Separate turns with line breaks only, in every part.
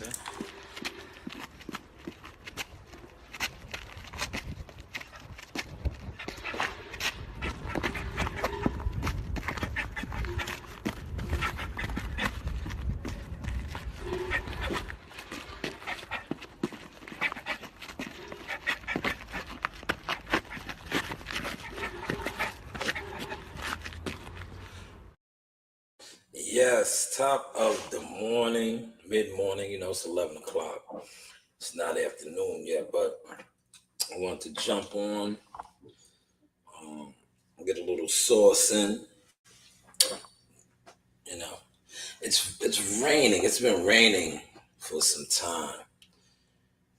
Okay.
Yes, top of the morning, mid morning, it's 11 o'clock. It's not afternoon yet, but I want to jump on, um, get a little sauce in. You know, it's raining. It's been raining for some time.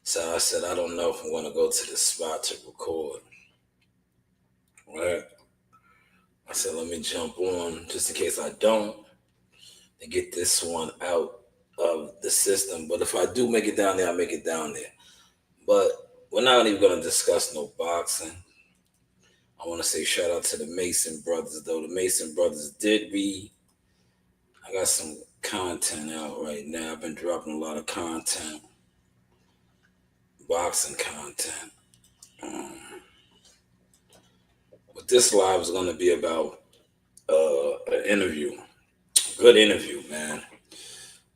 So I said, I don't know if I'm going to go to the spot to record. Right? I said, let me jump on just in case I don't and get this one out of the system. But if I do make it down there, I make it down there. But we're not even going to discuss no boxing. I want to say shout out to the Mason brothers, though. The Mason brothers did be. I got some content out right now. I've been dropping a lot of content, boxing content. Um, but this live is going to be about an interview, good interview, man.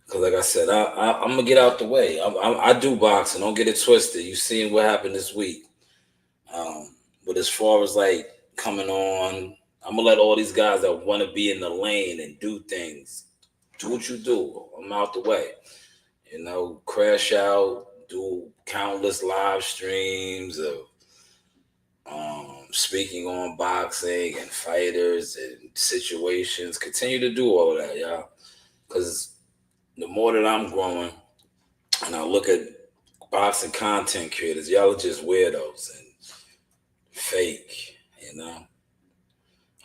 Because like I said, I'm gonna get out the way. I do boxing. Don't get it twisted. You seen what happened this week. But as far as like coming on, I'm gonna let all these guys that want to be in the lane and do things do what you do. I'm out the way. Crash out, do countless live streams of speaking on boxing and fighters and situations. Continue to do all of that, y'all. Because the more that I'm growing and I look at boxing content creators, y'all are just weirdos and fake, you know.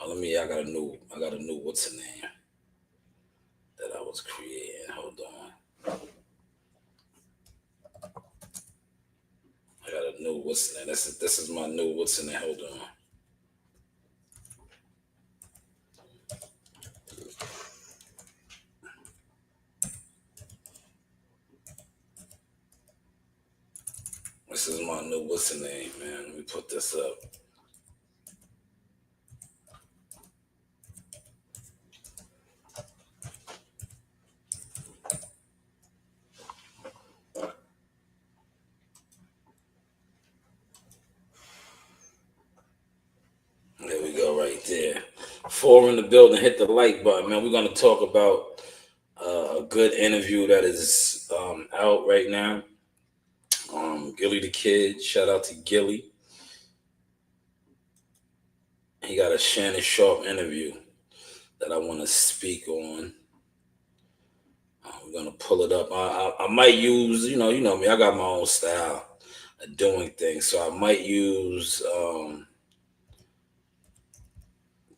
I got a new what's the name that I was creating. Hold on. I got a new what's the name. This is my new what's the name. Hold on. This is my new what's the name, man. Let me put this up. There we go, right there. Four in the building. Hit the like button, man. We're gonna talk about a good interview that is out right now. Gillie da Kid. Shout out to Gillie. He got a Shannon Sharp interview that I want to speak on. We're gonna pull it up. I might use, you know me. I got my own style of doing things, so I might use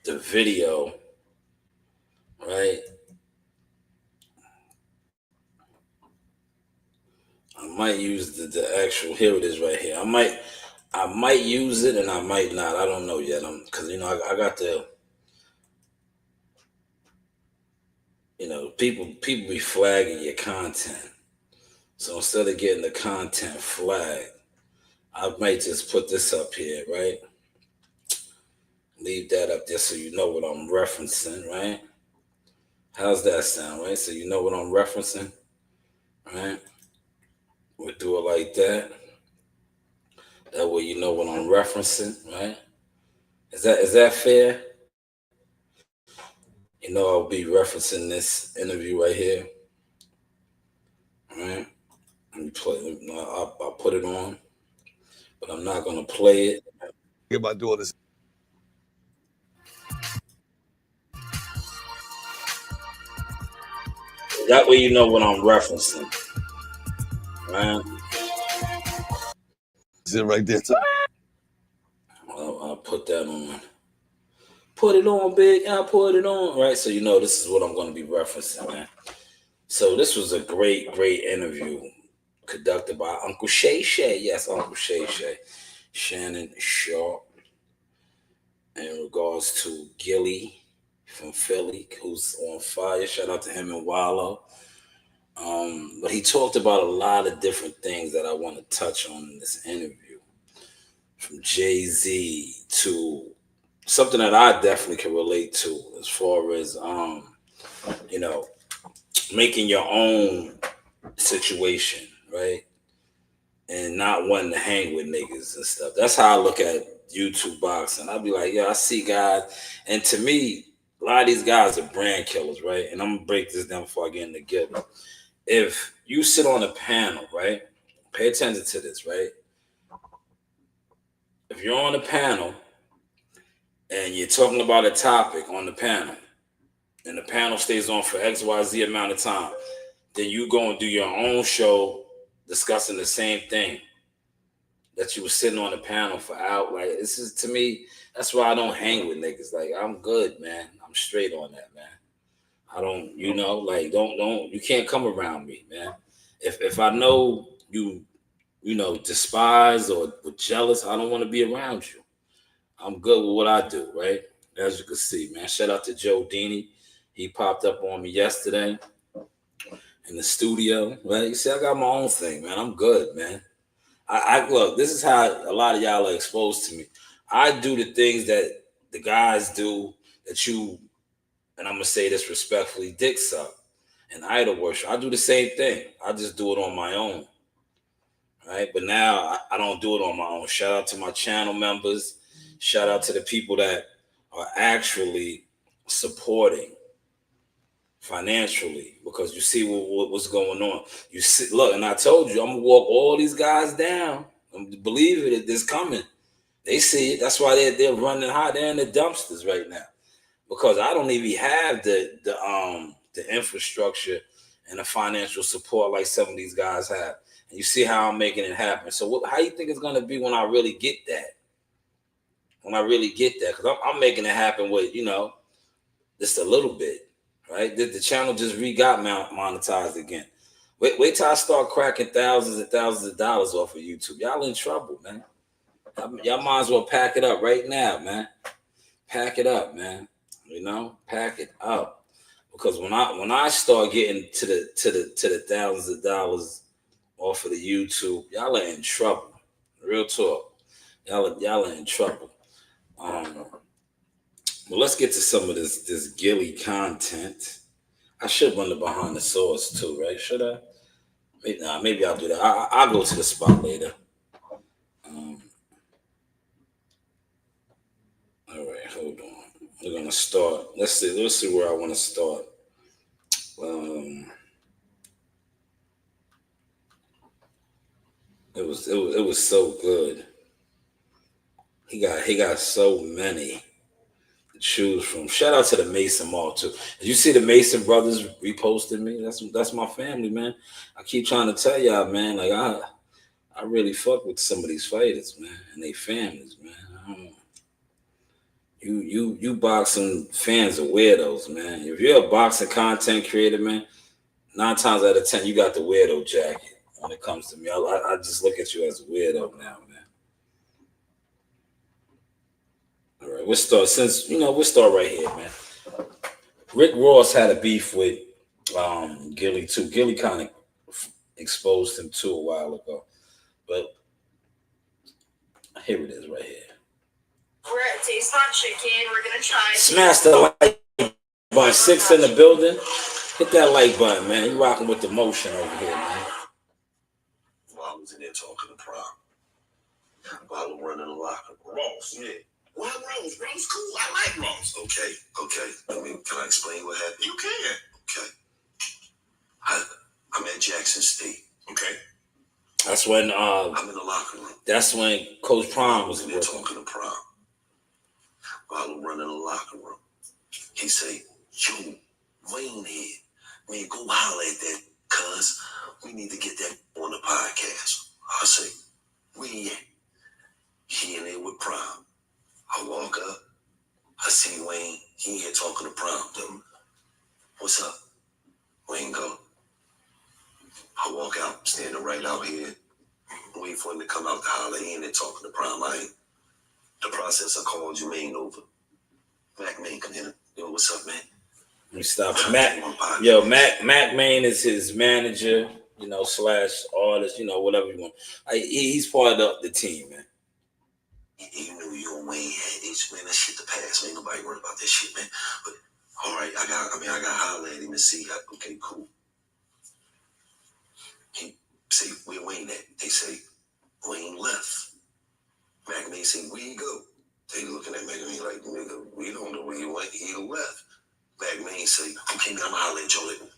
the video, right? I might use the actual. Here it is, right here. I might use it, and I might not. I don't know yet. Because I got the people be flagging your content. So instead of getting the content flag, I might just put this up here, right? Leave that up there so you know what I'm referencing, right? How's that sound, right? So you know what I'm referencing, right? We'll do it like that. That way you know what I'm referencing, right? Is that fair? I'll be referencing this interview right here, right? Let me play. I'll put it on, but I'm not gonna play it.
About doing this.
That way you know what I'm referencing, right?
Sit right there.
I'll put that on. Put it on, big. I'll put it on, right? So this is what I'm gonna be referencing, man. So this was a great, great interview conducted by Uncle Shay Shay. Yes, Uncle Shay Shay. Shannon Sharp in regards to Gillie from Philly, who's on fire. Shout out to him and Wallow. But he talked about a lot of different things that I want to touch on in this interview, from Jay-Z to something that I definitely can relate to, as far as you know, making your own situation, right? And not wanting to hang with niggas and stuff. That's how I look at YouTube boxing. I'll be like, yeah, I see guys, and to me, a lot of these guys are brand killers, right? And I'm gonna break this down before I get into Gillie. If you sit on a panel, right? Pay attention to this, right? If you're on a panel and you're talking about a topic on the panel, and the panel stays on for XYZ amount of time, then you go and do your own show discussing the same thing that you were sitting on the panel for out. Like, this is, to me, that's why I don't hang with niggas. Like, I'm good, man. I'm straight on that, man. I don't, like, don't you can't come around me, man. If I know you despise or jealous, I don't want to be around you. I'm good with what I do, right? As you can see, man. Shout out to Joe Dini. He popped up on me yesterday in the studio. Right? You see, I got my own thing, man. I'm good, man. I look, this is how a lot of y'all are exposed to me. I do the things that the guys do that you, and I'm gonna say this respectfully, dick suck and idol worship. I do the same thing. I just do it on my own. Right? But now I don't do it on my own. Shout out to my channel members. Shout out to the people that are actually supporting financially, because you see what's going on. You see, look, and I told you I'm gonna walk all these guys down. Believe it, it's coming. They see it. That's why they're running hot. They're in the dumpsters right now, because I don't even have the infrastructure and the financial support like some of these guys have. And you see how I'm making it happen. So how you think it's gonna be when I really get that? When I really get that, because I'm making it happen with just a little bit, right? The channel just got monetized again. Wait till I start cracking thousands and thousands of dollars off of YouTube. Y'all in trouble, man. Y'all might as well pack it up right now, man. Pack it up, man. Pack it up. Because when I start getting to the thousands of dollars off of the YouTube, y'all are in trouble. Real talk. Y'all are in trouble. Well, let's get to some of this Gillie content. I should run the behind the source too, right? Should I? Maybe I'll do that. I'll go to the spot later. All right, hold on. We're gonna start. Let's see where I want to start. It was so good. He got so many to choose from. Shout out to the Mason Mall too. Did you see the Mason brothers reposted me? That's my family, man. I keep trying to tell y'all, man. Like I really fuck with some of these fighters, man, and they families, man. You boxing fans are weirdos, man. If you're a boxing content creator, man, 9 times out of 10 you got the weirdo jacket when it comes to me. I just look at you as a weirdo now, man. All right, we'll start right here, man. Rick Ross had a beef with Gillie too. Gillie kind of exposed him too a while ago, but here it is right here.
We're at Taste Hot Chicken. We're gonna try.
Smash the like button. 6 in the building. Hit that like button, man. You rocking with the motion over here, man.
While I was in there talking to Prom, while I'm running the locker room. Ross, yeah. Why Ross? Ross cool. I like Ross. Okay. Can I explain what happened? You can. Okay. I'm at Jackson State. Okay.
That's when
I'm in the locker room.
That's when Coach Prom was
there talking to Prom. While I'm running the locker room, he say, "Yo, Wayne here, man, go holler at that, cuz we need to get that on the podcast." I say, "We at?" He in there with Prom. I walk up, I see Wayne. He in here talking to Prom. What's up? Wayne go. I walk out, standing right out here, waiting for him to come out to holler. He in there talking to Prom. The process I called you ain't over. Black man come in. Yo, what's up, man?
Let me stop. Mac Main is his manager, you know, slash artist, you know, whatever you want. He's part of the team, man.
You knew you and Wayne had H, man. That shit the past. Ain't nobody worried about that shit, man. But all right, I got to holler at him and see. Okay, cool. He say, where Wayne at? They say, Wayne left. Mac Main say, where you go? They looking at Mac Main like, nigga, we don't know where he went. He left. Mac Main say, okay, now I'm holler at y'all later.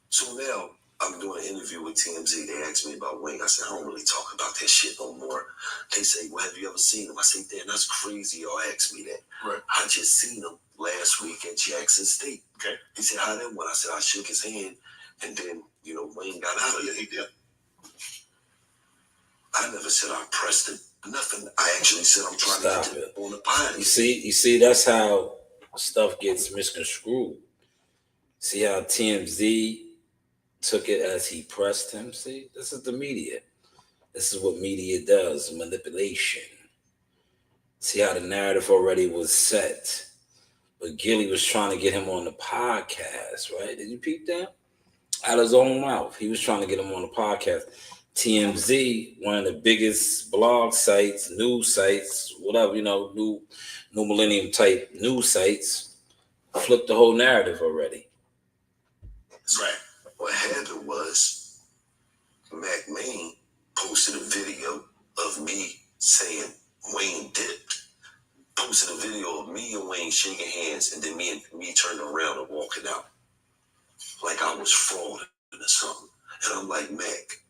So now I'm doing an interview with TMZ. They asked me about Wayne. I said, I don't really talk about that shit no more. They say, well, have you ever seen him? I say, damn, that's crazy. Y'all asked me that. Right. I just seen him last week at Jackson State. Okay. He said, how that went? I said, I shook his hand. And then, you know, Wayne got out of there. He did. I never said I pressed him. Nothing. I actually said I'm trying to get it on the pie.
You see, that's how stuff gets misconstrued. See how TMZ took it as he pressed him? See, this is the media. This is what media does, manipulation. See how the narrative already was set. But Gillie was trying to get him on the podcast, right? Did you peep that? Out of his own mouth. He was trying to get him on the podcast. TMZ, one of the biggest blog sites, news sites, whatever, you know, new millennium type news sites, flipped the whole narrative already.
Right. What happened was Mac Main posted a video of me saying Wayne dipped. Posted a video of me and Wayne shaking hands, and then me turning around and walking out like I was frauding or something. And I'm like, Mac,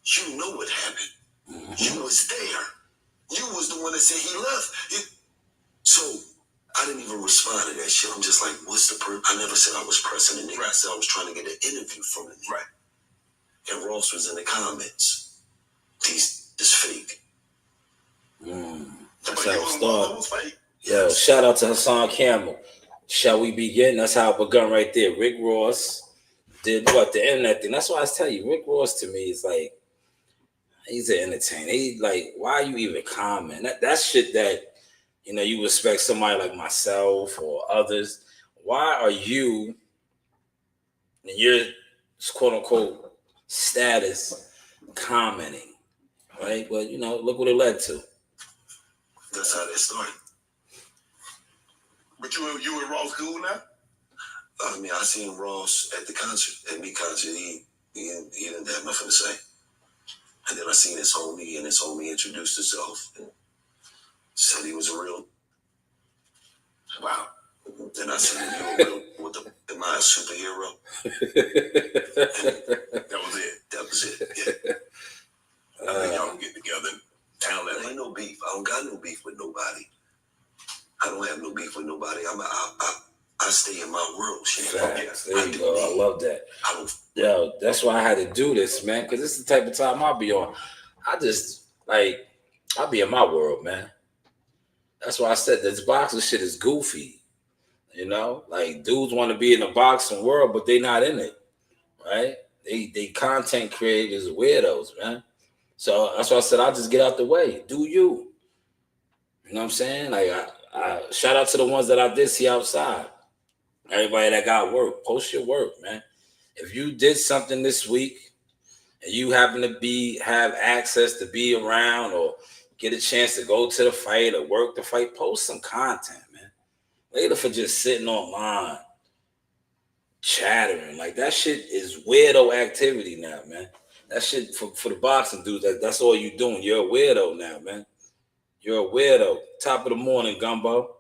you know what happened. Mm-hmm. You was there. You was the one that said he left. So I didn't even respond to that shit. I'm just like, what's the purpose? I never said I was pressing the nigga. I said I was trying to get an interview from the nigga. Right. And Ross was in the comments. This fake.
That's how it started. Yo, shout out to Hassan Campbell. Shall we begin? That's how it begun right there. Rick Ross did what? The internet thing. That's why I tell you, Rick Ross to me is like, he's an entertainer. He like, why you even comment? That's shit that, you know, you respect somebody like myself or others. Why are you in your quote unquote status commenting? Right? But you know, look what it led to.
That's how that started. But you and Ross cool now? I mean, I seen Ross at the concert, at me concert. He didn't have nothing to say. And then I seen his homie, and his homie introduced himself and said he was a real. Wow. Then I said, am I a superhero? That was it. Yeah. I think y'all can get together and tell that. Ain't no beef. I don't got no beef with nobody. I don't have no beef with nobody. I stay in my world.
Facts. There you go. I love that. Yo, that's why I had to do this, man, because this is the type of time I'll be on. I'll be in my world, man. That's why I said this boxing shit is goofy. You know, like dudes want to be in the boxing world, but they not in it, right? They content creators weirdos, man. So that's why I said I'll just get out the way. Do you? You know what I'm saying? Like I shout out to the ones that I did see outside. Everybody that got work, post your work, man. If you did something this week and you happen to have access to be around or get a chance to go to the fight or work the fight, post some content, man. Later for just sitting online, chattering. Like that shit is weirdo activity now, man. That shit for the boxing dudes, that's all you doing. You're a weirdo now, man. You're a weirdo. Top of the morning, Gumbo.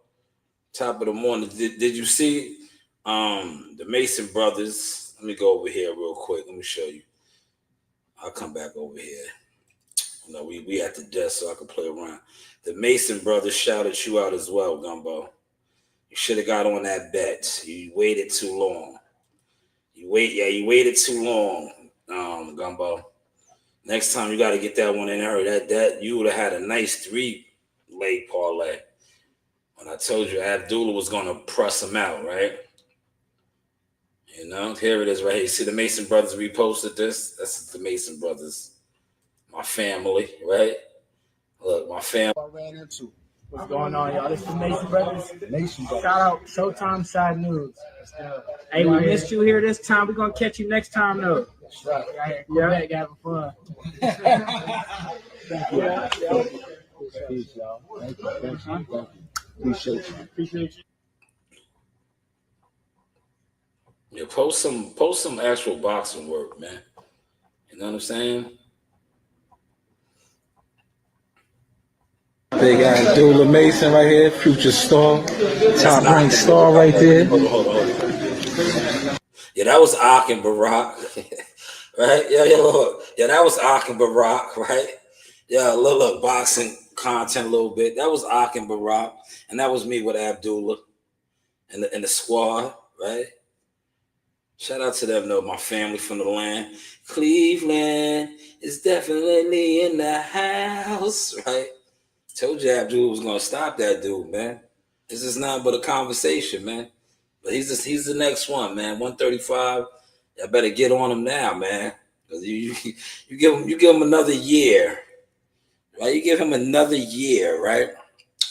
Top of the morning. Did you see the Mason brothers? Let me go over here real quick. Let me show you. I'll come back over here. You know, we at the desk so I can play around. The Mason brothers shouted you out as well, Gumbo. You should have got on that bet. You waited too long. You waited too long, Gumbo. Next time you got to get that one in there. That you would have had a nice 3-leg parlay. When I told you Abdullah was gonna press him out, right? You know, here it is right here. You see the Mason brothers reposted this? That's the Mason brothers. My family, right? Look, my family.
I ran into. What's going on, y'all? This is Nation Brothers. Shout out Showtime Shanewz. Hey, we missed you here this time. We're gonna catch you next time, though. Yeah, having fun. Thank you. Peace, y'all. Thank you. Appreciate you.
Yeah, post some actual boxing work, man. You know what I'm saying?
Big Abdullah Mason right here, future star, top ranked star right there.
Hold on. Yeah, that was Ak and Barack, right? Yeah, that was Ak and Barack, right? Yeah, look, boxing content a little bit. That was Ak and Barack, and that was me with Abdullah and the squad, right? Shout out to them, though, my family from the land. Cleveland is definitely in the house, right? Told you Abdul was gonna stop that dude, man. This is not but a conversation, man. But he's the next one, man. 135. I better get on him now, man. Cause you give him another year, right? You give him another year, right?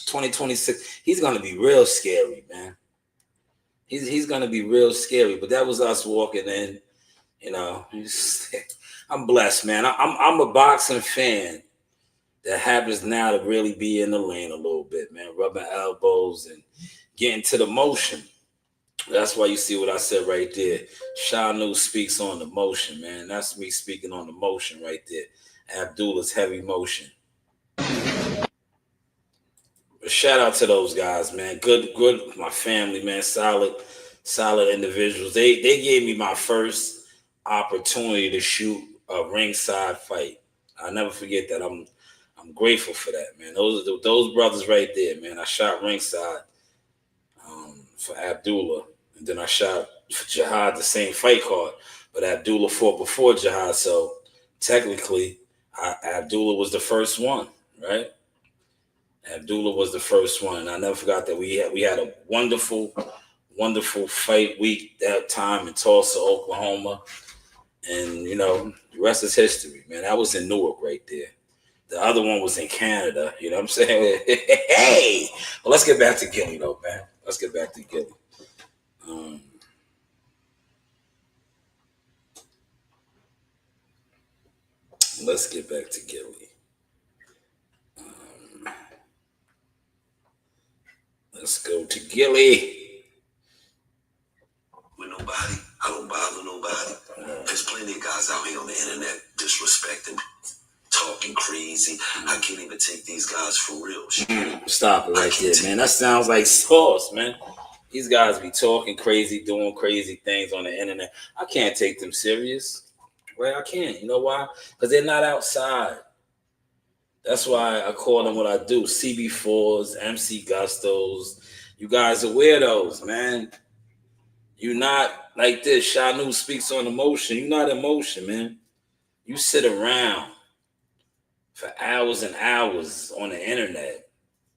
2026. He's gonna be real scary, man. He's gonna be real scary. But that was us walking in, you know. I'm blessed, man. I'm a boxing fan that happens now to really be in the lane a little bit, man. Rubbing elbows and getting to the motion. That's why you see what I said right there. Shanewz speaks on the motion, man. That's me speaking on the motion right there. Abdullah's heavy motion. But shout out to those guys, man. Good, my family, man. Solid individuals. They gave me my first opportunity to shoot a ringside fight. I'll never forget that. I'm grateful for that, man. Those brothers right there, man. I shot ringside for Abdullah, and then I shot for Jihad the same fight card, but Abdullah fought before Jihad, so technically Abdullah was the first one, right? Abdullah was the first one, and I never forgot that we had a wonderful fight week that time in Tulsa, Oklahoma, and you know the rest is history, man. That was in Newark right there. The other one was in Canada, you know what I'm saying? Hey! Well, let's get back to Gillie, though, man. Let's get back to Gillie. Let's get back to Gillie. Let's go to Gillie.
With nobody, I don't bother nobody. There's plenty of guys out here on the internet disrespecting, talking crazy. I can't even take these guys for real.
Stop it right there, man. That sounds like sauce, man. These guys be talking crazy, doing crazy things on the internet. I can't take them serious. Right? I can't. You know why? Because they're not outside. That's why I call them what I do. CB4s, MC Gustos. You guys are weirdos, man. You're not like this. Shanewz speaks on emotion. You're not emotion, man. You sit around for hours and hours on the internet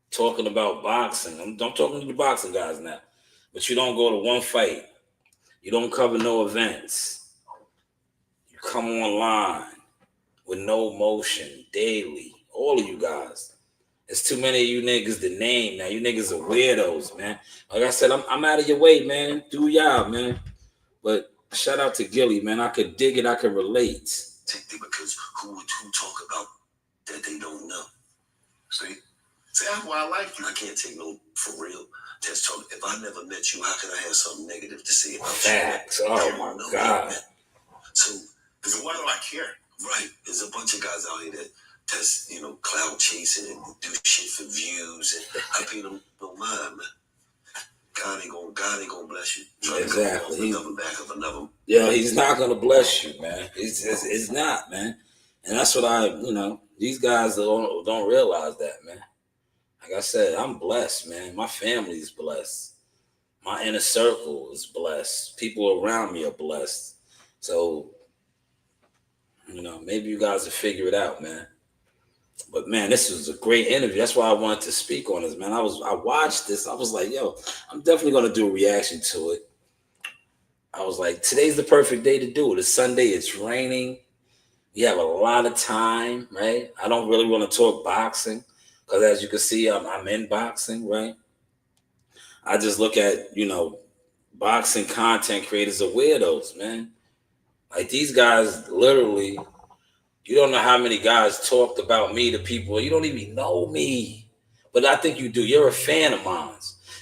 talking about boxing. I'm talking to the boxing guys now. But you don't go to one fight. You don't cover no events. You come online with no motion daily. All of you guys. There's too many of you niggas to name now. You niggas are weirdos, man. Like I said, I'm out of your way, man. Do y'all, man. But shout out to Gillie, man. I could dig it. I could relate.
Because who talk about that they don't know? See, that's why I like you. I can't take no for real. Just talk. If I never met you, how could I have something negative to say about
Facts.
you?
Oh my God.
So, why do I care? Right. There's a bunch of guys out here that's cloud chasing and do shit for views, and I pay them no mind, man. God ain't gonna bless you.
Exactly.
Another.
Yeah, he's not gonna bless you, man. It's not, man. And that's what these guys don't realize that, man. Like I said, I'm blessed, man. My family is blessed. My inner circle is blessed. People around me are blessed. So, maybe you guys will figure it out, man. But man, this was a great interview. That's why I wanted to speak on this, man. I watched this. I was like, yo, I'm definitely gonna do a reaction to it. I was like, today's the perfect day to do it. It's Sunday. It's raining. We have a lot of time, right? I don't really want to talk boxing, because as you can see, I'm in boxing, right? I just look at, boxing content creators are weirdos, man. Like these guys literally, you don't know how many guys talked about me to people. You don't even know me. But I think you do. You're a fan of mine.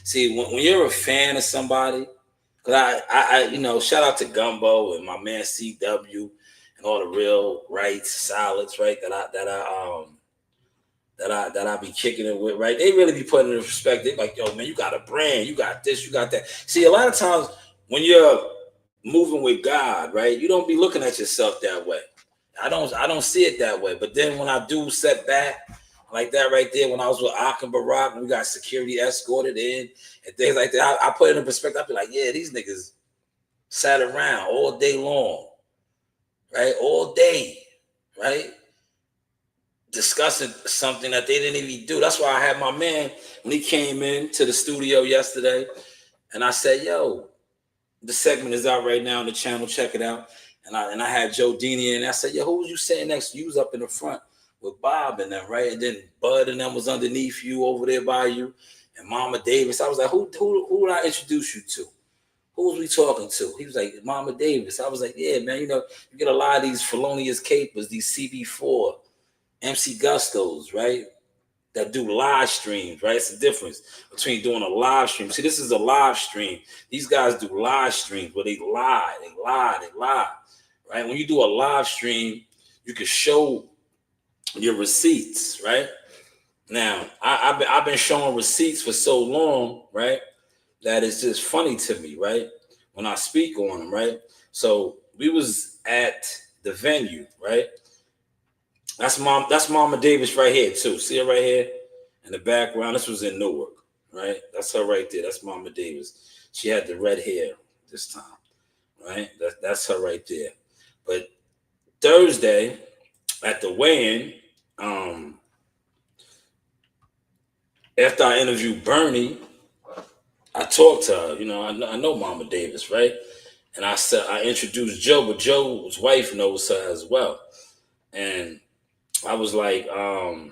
See, when you're a fan of somebody, because I shout out to Gumbo and my man CW and all the real rights, solids, right, that I be kicking it with, right? They really be putting it in perspective. They like, yo, man, you got a brand, you got this, you got that. See, a lot of times when you're moving with God, right, you don't be looking at yourself that way. I don't see it that way. But then when I do set back like that right there, when I was with Ak and Barack, and we got security escorted in and things like that, I put it in perspective. I be like, yeah, these niggas sat around all day long, right? All day, right? Discussing something that they didn't even do. That's why I had my man, when he came in to the studio yesterday, and I said, yo, the segment is out right now on the channel, check it out. And I had Joe Dini in, and I said, yo, who was you sitting next to? You was up in the front with Bob and them, right? And then Bud and them was underneath you over there by you, and Mama Davis. I was like, who would I introduce you to? Who was we talking to? He was like, Mama Davis. I was like, yeah, man, you get a lot of these felonious capers, these CB4, MC Gustos, right? That do live streams, right? It's the difference between doing a live stream. See, this is a live stream. These guys do live streams where they lie, right? When you do a live stream, you can show your receipts, right? Now, I've been showing receipts for so long, right, that it's just funny to me, right, when I speak on them, right? So we was at the venue, right? That's Mama Davis right here too. See her right here in the background. This was in Newark, right? That's her right there. That's Mama Davis. She had the red hair this time, right? That's her right there. But Thursday at the weigh-in, after I interviewed Bernie, I talked to her. I know Mama Davis, right? And I said I introduced Joe, but Joe's wife knows her as well, and I was like, I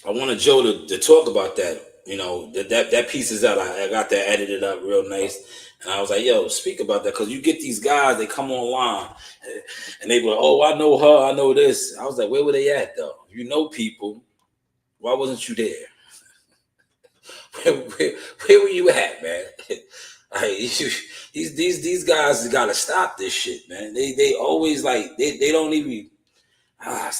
wanted Joe to talk about that. That piece is out. I got that edited up real nice. And I was like, yo, speak about that. Because you get these guys, they come online and they go, oh, I know her, I know this. I was like, where were they at, though? If you know people, why wasn't you there? Where were you at, man? These guys got to stop this shit, man. They always like, they don't even...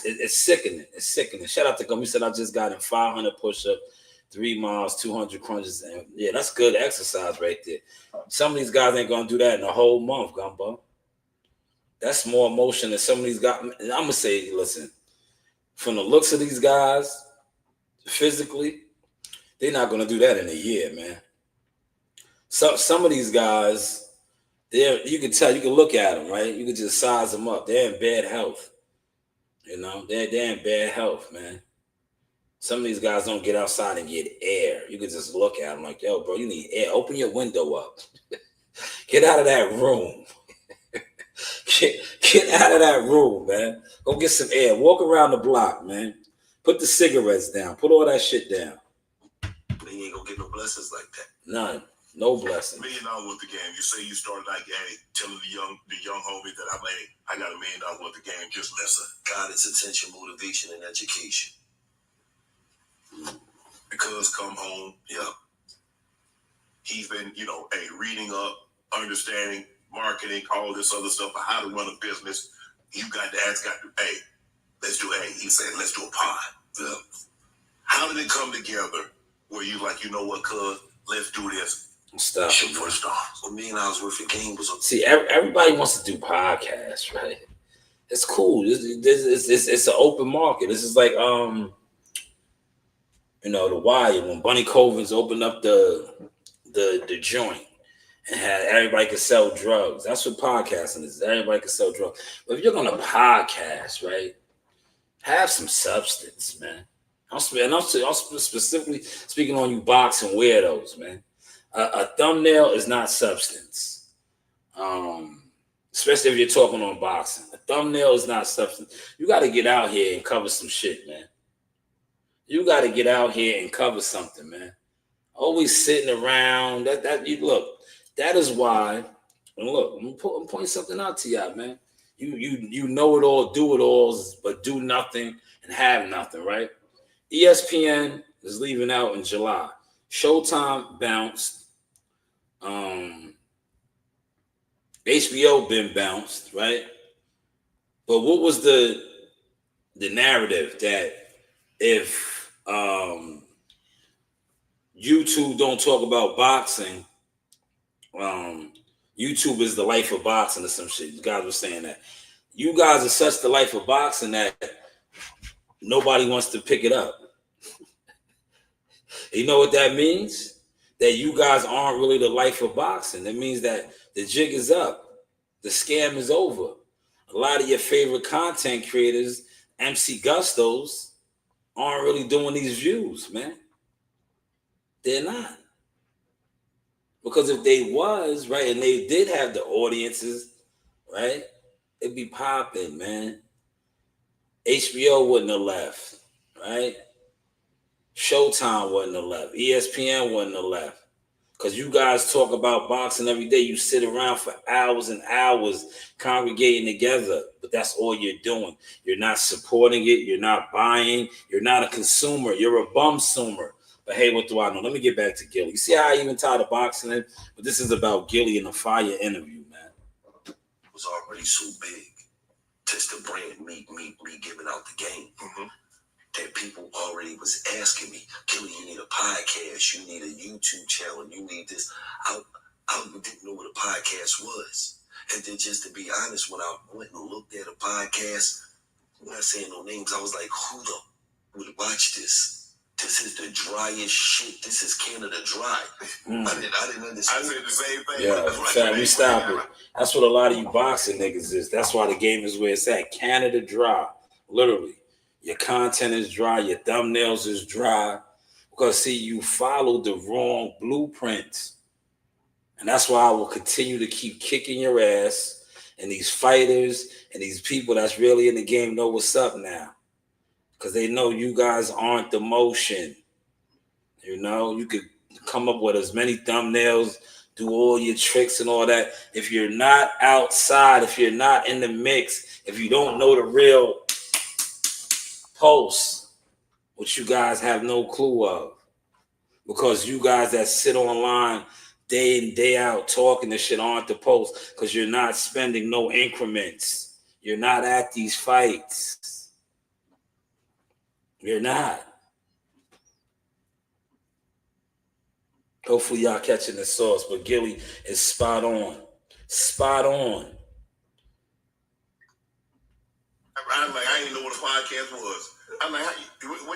It's sickening. It's sickening. Shout out to Gumbo. He said I just got in 500 push-ups, 3 miles, 200 crunches, and yeah, that's good exercise right there. Some of these guys ain't gonna do that in a whole month, Gumbo. That's more emotion than some of these guys. I'm gonna say, listen, from the looks of these guys, physically, they're not gonna do that in a year, man. So some of these guys, you can tell, you can look at them, right? You can just size them up. They're in bad health. They're in bad health, man. Some of these guys don't get outside and get air. You can just look at them like, yo, bro, you need air. Open your window up. Get out of that room. Get out of that room, man. Go get some air. Walk around the block, man. Put the cigarettes down. Put all that shit down.
You ain't gonna get no blessings like that.
None. No blessing.
$1 million worth of game. You say you started like, hey, telling the young homie that I got $1 million worth of game, just listen.
God is attention, motivation, and education.
Because come home, yeah. He's been, reading up, understanding, marketing, all this other stuff, how to run a business. You got to ask, hey, let's do, he said, let's do a pod. Yeah. How did it come together where you like, you know what, cuz, let's do this?
Stop.
Shoot for a star. $1 million worth of game was.
See, everybody wants to do podcasts, right? It's cool. It's an open market. This is like The Wire when Bunny Covens opened up the joint and had everybody could sell drugs. That's what podcasting is. Everybody can sell drugs. But if you're gonna podcast, right, have some substance, man. I'm specifically speaking on you boxing weirdos, man. A thumbnail is not substance, especially if you're talking on boxing. A thumbnail is not substance. You got to get out here and cover some shit, man. You got to get out here and cover something, man. Always sitting around. You look. That is why. And look, I'm pointing something out to y'all, man. You know it all, do it all, but do nothing and have nothing, right? ESPN is leaving out in July. Showtime bounced. HBO been bounced, right? But what was the narrative that if YouTube don't talk about boxing, YouTube is the life of boxing or some shit. You guys were saying that. You guys are such the life of boxing that nobody wants to pick it up. You know what that means? That you guys aren't really the life of boxing. That means that the jig is up. The scam is over. A lot of your favorite content creators, MC Gustos, aren't really doing these views, man. They're not. Because if they was, right, and they did have the audiences, right, it'd be popping, man. HBO wouldn't have left, right? Showtime wouldn't have left. ESPN wouldn't have left. Because you guys talk about boxing every day. You sit around for hours and hours congregating together. But that's all you're doing. You're not supporting it. You're not buying. You're not a consumer. You're a bum-sumer. But hey, what do I know? Let me get back to Gillie. You see how I even tied the boxing in? But this is about Gillie and a fire interview, man.
It was already so big. Just the brand, me giving out the game. Mm-hmm. That people already was asking me, Gillie, you need a podcast, you need a YouTube channel, you need this. I didn't know what a podcast was. And then just to be honest, when I went and looked at a podcast, I'm not saying no names, I was like, who the would watch this? This is the driest shit. This is Canada Dry. I didn't understand.
I said the same thing.
Yeah, we stop it. That's what a lot of you boxing niggas is. That's why the game is where it's at. Canada Dry. Literally. Your content is dry. Your thumbnails is dry. Because, see, you followed the wrong blueprints. And that's why I will continue to keep kicking your ass. And these fighters and these people that's really in the game know what's up now. Because they know you guys aren't the motion. You know, you could come up with as many thumbnails, do all your tricks and all that. If you're not outside, if you're not in the mix, if you don't know the real pulse, which you guys have no clue of. Because you guys that sit online day in, day out talking this shit aren't the pulse. Because you're not spending no increments. You're not at these fights. You're not. Hopefully y'all catching the sauce, but Gillie is spot on. Spot on.
I'm like, I didn't know what a podcast was. I'm like, I'm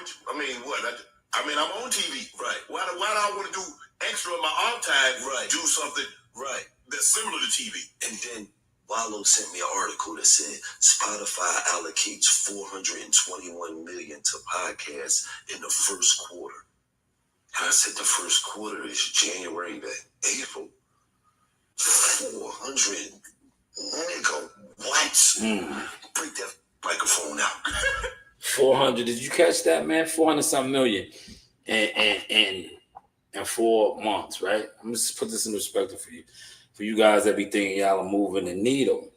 on TV.
Right.
Why do I want to do extra of my off time?
Right.
Do something
right
that's similar to TV.
And then Wallow sent me an article that said Spotify allocates $421 million to podcasts in the first quarter. And I said the first quarter is January to April. 400, nigga, what? Break that microphone out.
400. Did you catch that, man? 400 something million in 4 months, right? I'm just put this in perspective for you. For you guys that be thinking y'all are moving the needle.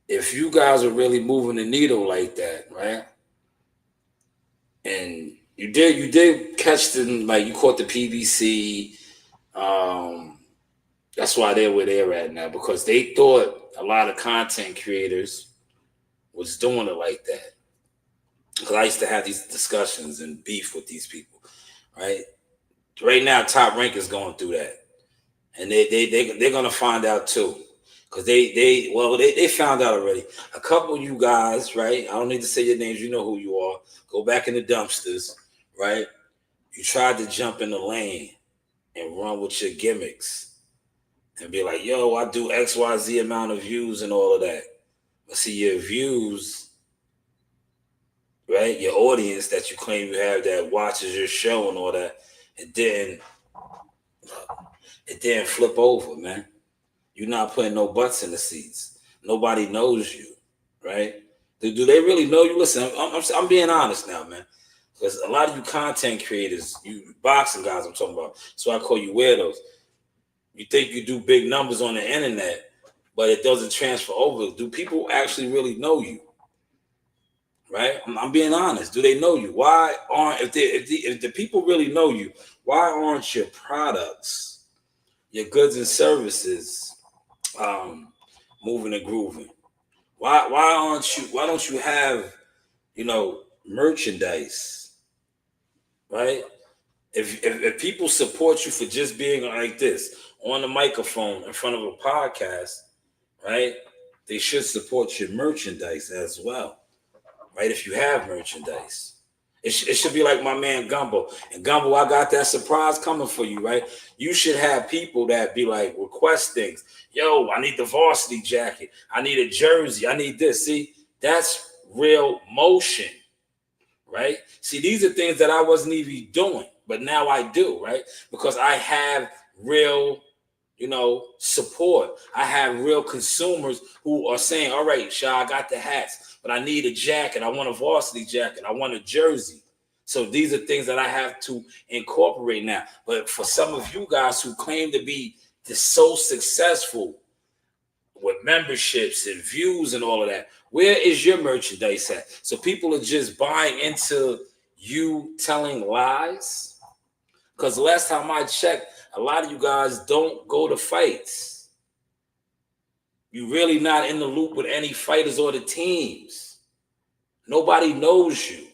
If you guys are really moving the needle like that, right? And you did catch them, like you caught the PBC. That's why they're where they're at now, because they thought a lot of content creators was doing it like that. Because I used to have these discussions and beef with these people, right? Right now, Top Rank is going through that. And they're gonna find out too, because they found out already. A couple of you guys, right? I don't need to say your names. You know who you are. Go back in the dumpsters, right? You tried to jump in the lane and run with your gimmicks and be like, "Yo, I do XYZ amount of views and all of that." But see, your views, right? Your audience that you claim you have that watches your show and all that, it didn't flip over, man. You're not putting no butts in the seats. Nobody knows you, right? Do they really know you? Listen, I'm being honest now, man. Because a lot of you content creators, you boxing guys I'm talking about, so I call you weirdos. You think you do big numbers on the internet, but it doesn't transfer over. Do people actually really know you? Right? I'm being honest. Do they know you? Why aren't if the people really know you? Why aren't your products, your goods and services, moving and grooving? Why don't you have merchandise? Right? If people support you for just being like this on the microphone in front of a podcast, right? They should support your merchandise as well. Right? If you have merchandise, it should be like my man Gumbo. And Gumbo, I got that surprise coming for you, right? You should have people that be like, request things. Yo, I need the varsity jacket. I need a jersey. I need this. See, that's real motion, right? See, these are things that I wasn't even doing, but now I do, right? Because I have real support. I have real consumers who are saying, all right, Sha, I got the hats, but I need a jacket. I want a varsity jacket. I want a jersey. So these are things that I have to incorporate now. But for some of you guys who claim to be so successful with memberships and views and all of that, where is your merchandise at? So people are just buying into you telling lies? Because last time I checked, a lot of you guys don't go to fights. You're really not in the loop with any fighters or the teams. Nobody knows you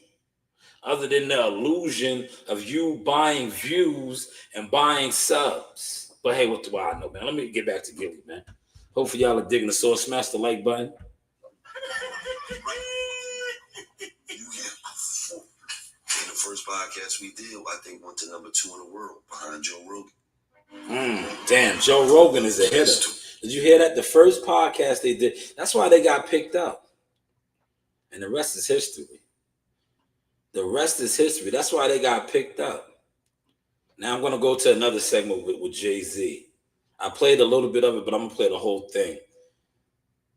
other than the illusion of you buying views and buying subs. But hey, what do I know, man? Let me get back to Gillie, man. Hopefully y'all are digging the source. Smash the like button.
The first podcast we did, I think, went to number 2 in the world behind Joe Rogan.
Damn, Joe Rogan is a hitter. Did you hear that? The first podcast they did, that's why they got picked up. And the rest is history. The rest is history. That's why they got picked up. Now I'm going to go to another segment with Jay-Z. I played a little bit of it, but I'm going to play the whole thing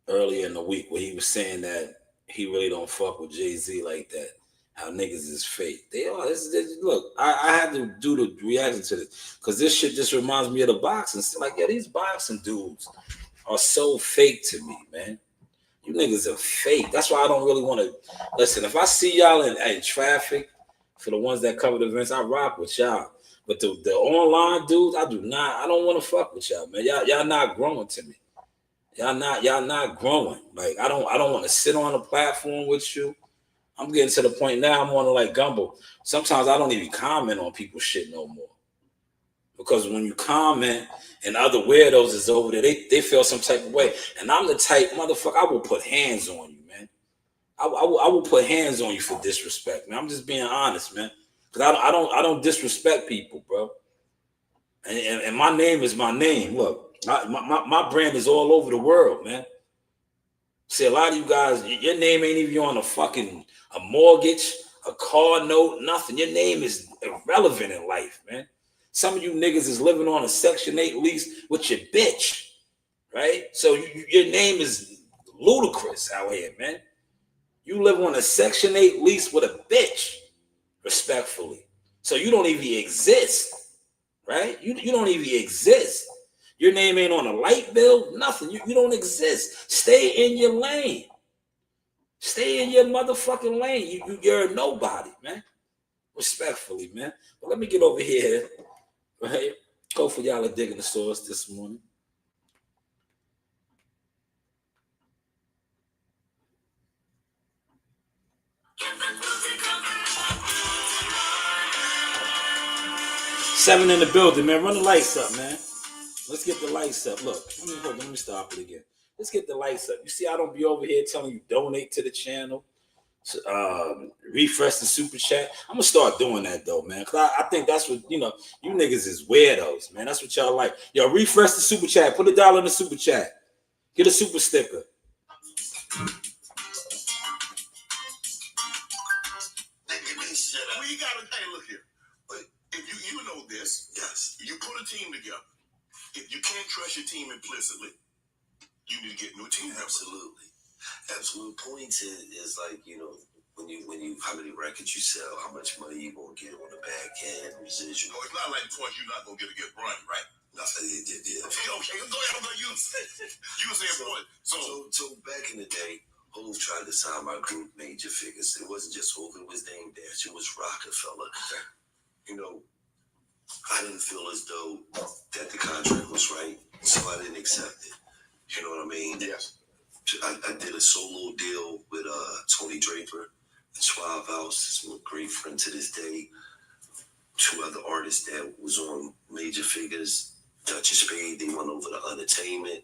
earlier in the week where he was saying that he really don't fuck with Jay-Z like that. How niggas is fake. They are. Look, I had to do the reaction to this because this shit just reminds me of the boxing. It's like, yeah, these boxing dudes are so fake to me, man. You niggas are fake. That's why I don't really want to listen. If I see y'all in traffic, for the ones that cover the events, I rock with y'all. But the online dudes, I don't want to fuck with y'all, man. Y'all not growing to me. Y'all not growing. Like I don't want to sit on a platform with you. I'm getting to the point now I'm on to like Gumbo. Sometimes I don't even comment on people's shit no more. Because when you comment and other weirdos is over there, they feel some type of way. And I'm the type, motherfucker, I will put hands on you, man. I will put hands on you for disrespect, man. I'm just being honest, man. Because I don't disrespect people, bro. And my name is my name. Look, my brand is all over the world, man. See, a lot of you guys, your name ain't even on a mortgage, a car note, nothing. Your name is irrelevant in life, man. Some of you niggas is living on a Section 8 lease with your bitch, right? So your name is ludicrous out here, man. You live on a Section 8 lease with a bitch, respectfully. So you don't even exist, right? You don't even exist. Your name ain't on a light bill, nothing. You don't exist. Stay in your lane. Stay in your motherfucking lane. You're a nobody, man. Respectfully, man. But let me get over here, right? Hopefully y'all are digging the source this morning. Seven in the building, man. Run the lights up, man. Let's get the lights up. Look, let me stop it again. Let's get the lights up. You see, I don't be over here telling you donate to the channel, refresh the super chat. I'm gonna start doing that though, man. Cause I think that's what you niggas is weirdos, man. That's what y'all like. Yo, refresh the super chat. Put $1 in the super chat. Get a super sticker.
We gotta look here. But if you know this, yes, you put a team together. If you can't trust your team implicitly, you need to get a new team.
Absolutely. Absolute points is like, when you how many records you sell, how much money you gonna get on the back end, residual.
No, it's not like point you're not gonna get run, right?
No, yeah.
Okay, go ahead. I'm gonna use it.
So back in the day, Hove tried to sign my group Major Figures. It wasn't just Hove, it was Dame Dash, it was Rockefeller. You know, I didn't feel as though that the contract was right, so I didn't accept it. You know what I mean?
Yes.
I did a solo deal with Tony Draper and Suave House. He's a great friend to this day. 2 other artists that was on Major Figures, Dutch Spade, they went over to Entertainment.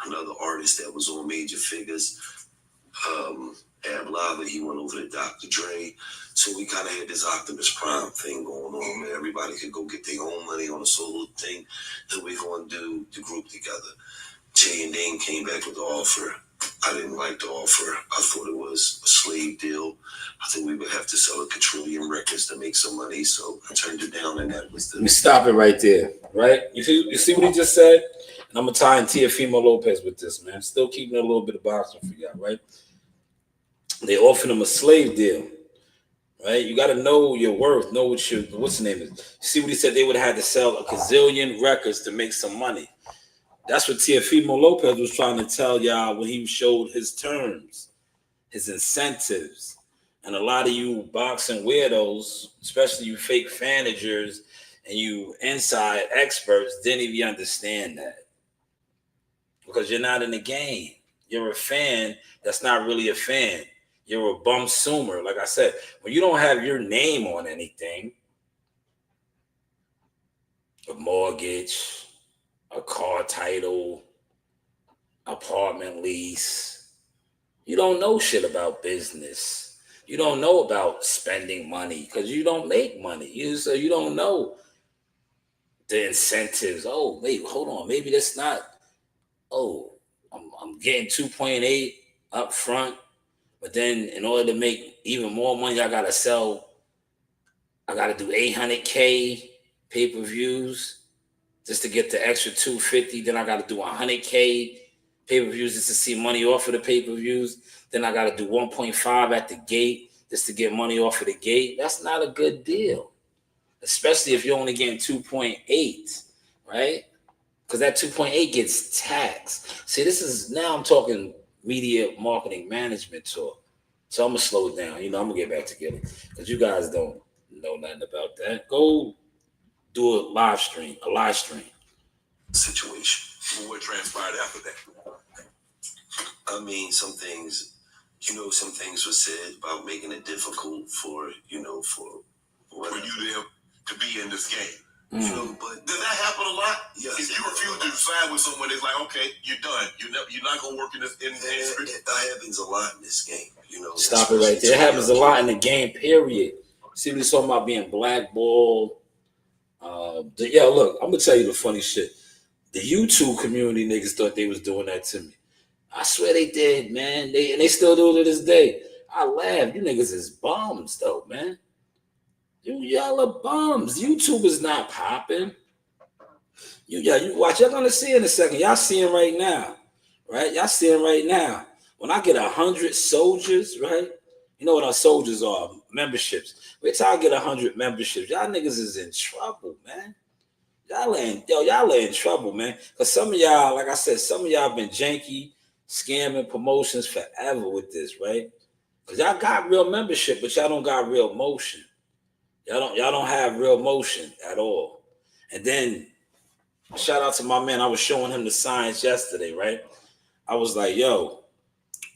Another artist that was on Major Figures, Ab Lava, he went over to Dr. Dre. So we kind of had this Optimus Prime thing going on, man. Everybody could go get their own money on a solo thing, and we're going to do the group together. Jay and Dane came back with the offer. I didn't like the offer. I thought it was a slave deal. I think we would have to sell a quadrillion records to make some money, so I turned it down, and that was the...
Let me stop it right there, right? You see what he just said? And I'm going to tie in Teofimo Lopez with this, man. Still keeping a little bit of boxing for y'all, right? They offered him a slave deal, right? You got to know your worth, know what's the name is. You see what he said? They would have had to sell a gazillion records to make some money. That's what Teofimo Lopez was trying to tell y'all when he showed his terms, his incentives. And a lot of you boxing weirdos, especially you fake fanagers and you inside experts, didn't even understand that. Because you're not in the game. You're a fan that's not really a fan. You're a bum-sumer. Like I said, when you don't have your name on anything, a mortgage, a car title, apartment lease, you don't know shit about business. You don't know about spending money because you don't make money. So you don't know the incentives. Oh, wait, hold on. Maybe that's not. Oh, I'm getting 2.8 up front, but then in order to make even more money, I got to do 800K pay-per-views just to get the extra 250. Then I got to do 100K pay-per-views just to see money off of the pay-per-views. Then I got to do 1.5 at the gate just to get money off of the gate. That's not a good deal, especially if you're only getting 2.8, right? Because that 2.8 gets taxed. See, now I'm talking media marketing management talk. So I'm going to slow it down. I'm going to get back to Gillie because you guys don't know nothing about that. Go do a live stream.
Situation.
Well, what transpired after that?
I mean, some things were said about making it difficult for you to be in this game. But
does that happen a lot?
Yes.
If you refuse to sign with someone, it's like, okay, you're done. You're not gonna work in this industry.
That happens a lot in this game.
Stop it right there. It happens a lot in the game. Period. See what he's talking about being blackballed. Look, I'm gonna tell you the funny shit. The YouTube community niggas thought they was doing that to me. I swear they did, man. They still do it to this day. I laugh. You niggas is bums, though, man. Y'all are bums. YouTube is not popping. You watch. Y'all gonna see in a second. Y'all seeing right now, right? Y'all seeing right now. When I get 100 soldiers, right? You know what our soldiers are? Memberships. Wait till I get 100 memberships. Y'all niggas is in trouble, man. Y'all are in trouble, man. Because some of y'all, like I said, some of y'all been janky, scamming promotions forever with this, right? Because y'all got real membership, but y'all don't got real motion. Y'all don't have real motion at all. And then shout out to my man. I was showing him the science yesterday, right? I was like, yo,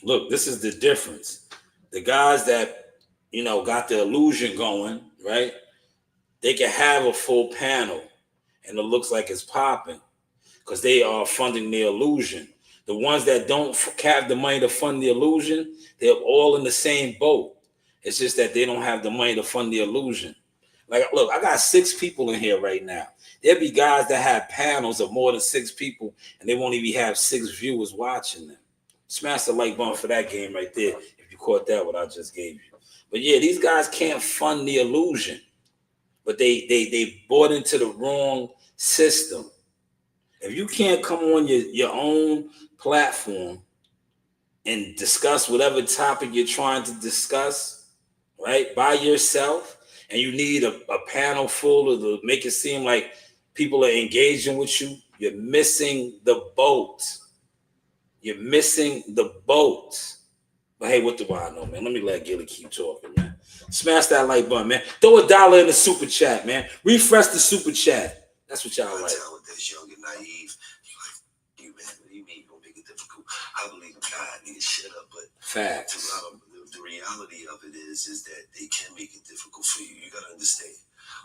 look, this is the difference. The guys that, got the illusion going, right? They can have a full panel and it looks like it's popping because they are funding the illusion. The ones that don't have the money to fund the illusion, they're all in the same boat. It's just that they don't have the money to fund the illusion. Like, look, I got 6 people in here right now. There'll be guys that have panels of more than 6 people, and they won't even have 6 viewers watching them. Smash the like button for that game right there if you caught that, what I just gave you. But yeah, these guys can't fund the illusion, but they bought into the wrong system. If you can't come on your own platform and discuss whatever topic you're trying to discuss, right, by yourself, and you need a panel full to make it seem like people are engaging with you, you're missing the boat. You're missing the boat. But hey, what do I know, man? Let me let Gillie keep talking, man. Smash that like button, man. Throw $1 in the super chat, man. Refresh the super chat. That's what y'all like.
Talent that's young and naive. You man, what do you mean? Don't make it difficult. I believe in God. Nigga, shut up. But
facts.
The reality of it is that they can make it difficult for you. You gotta understand.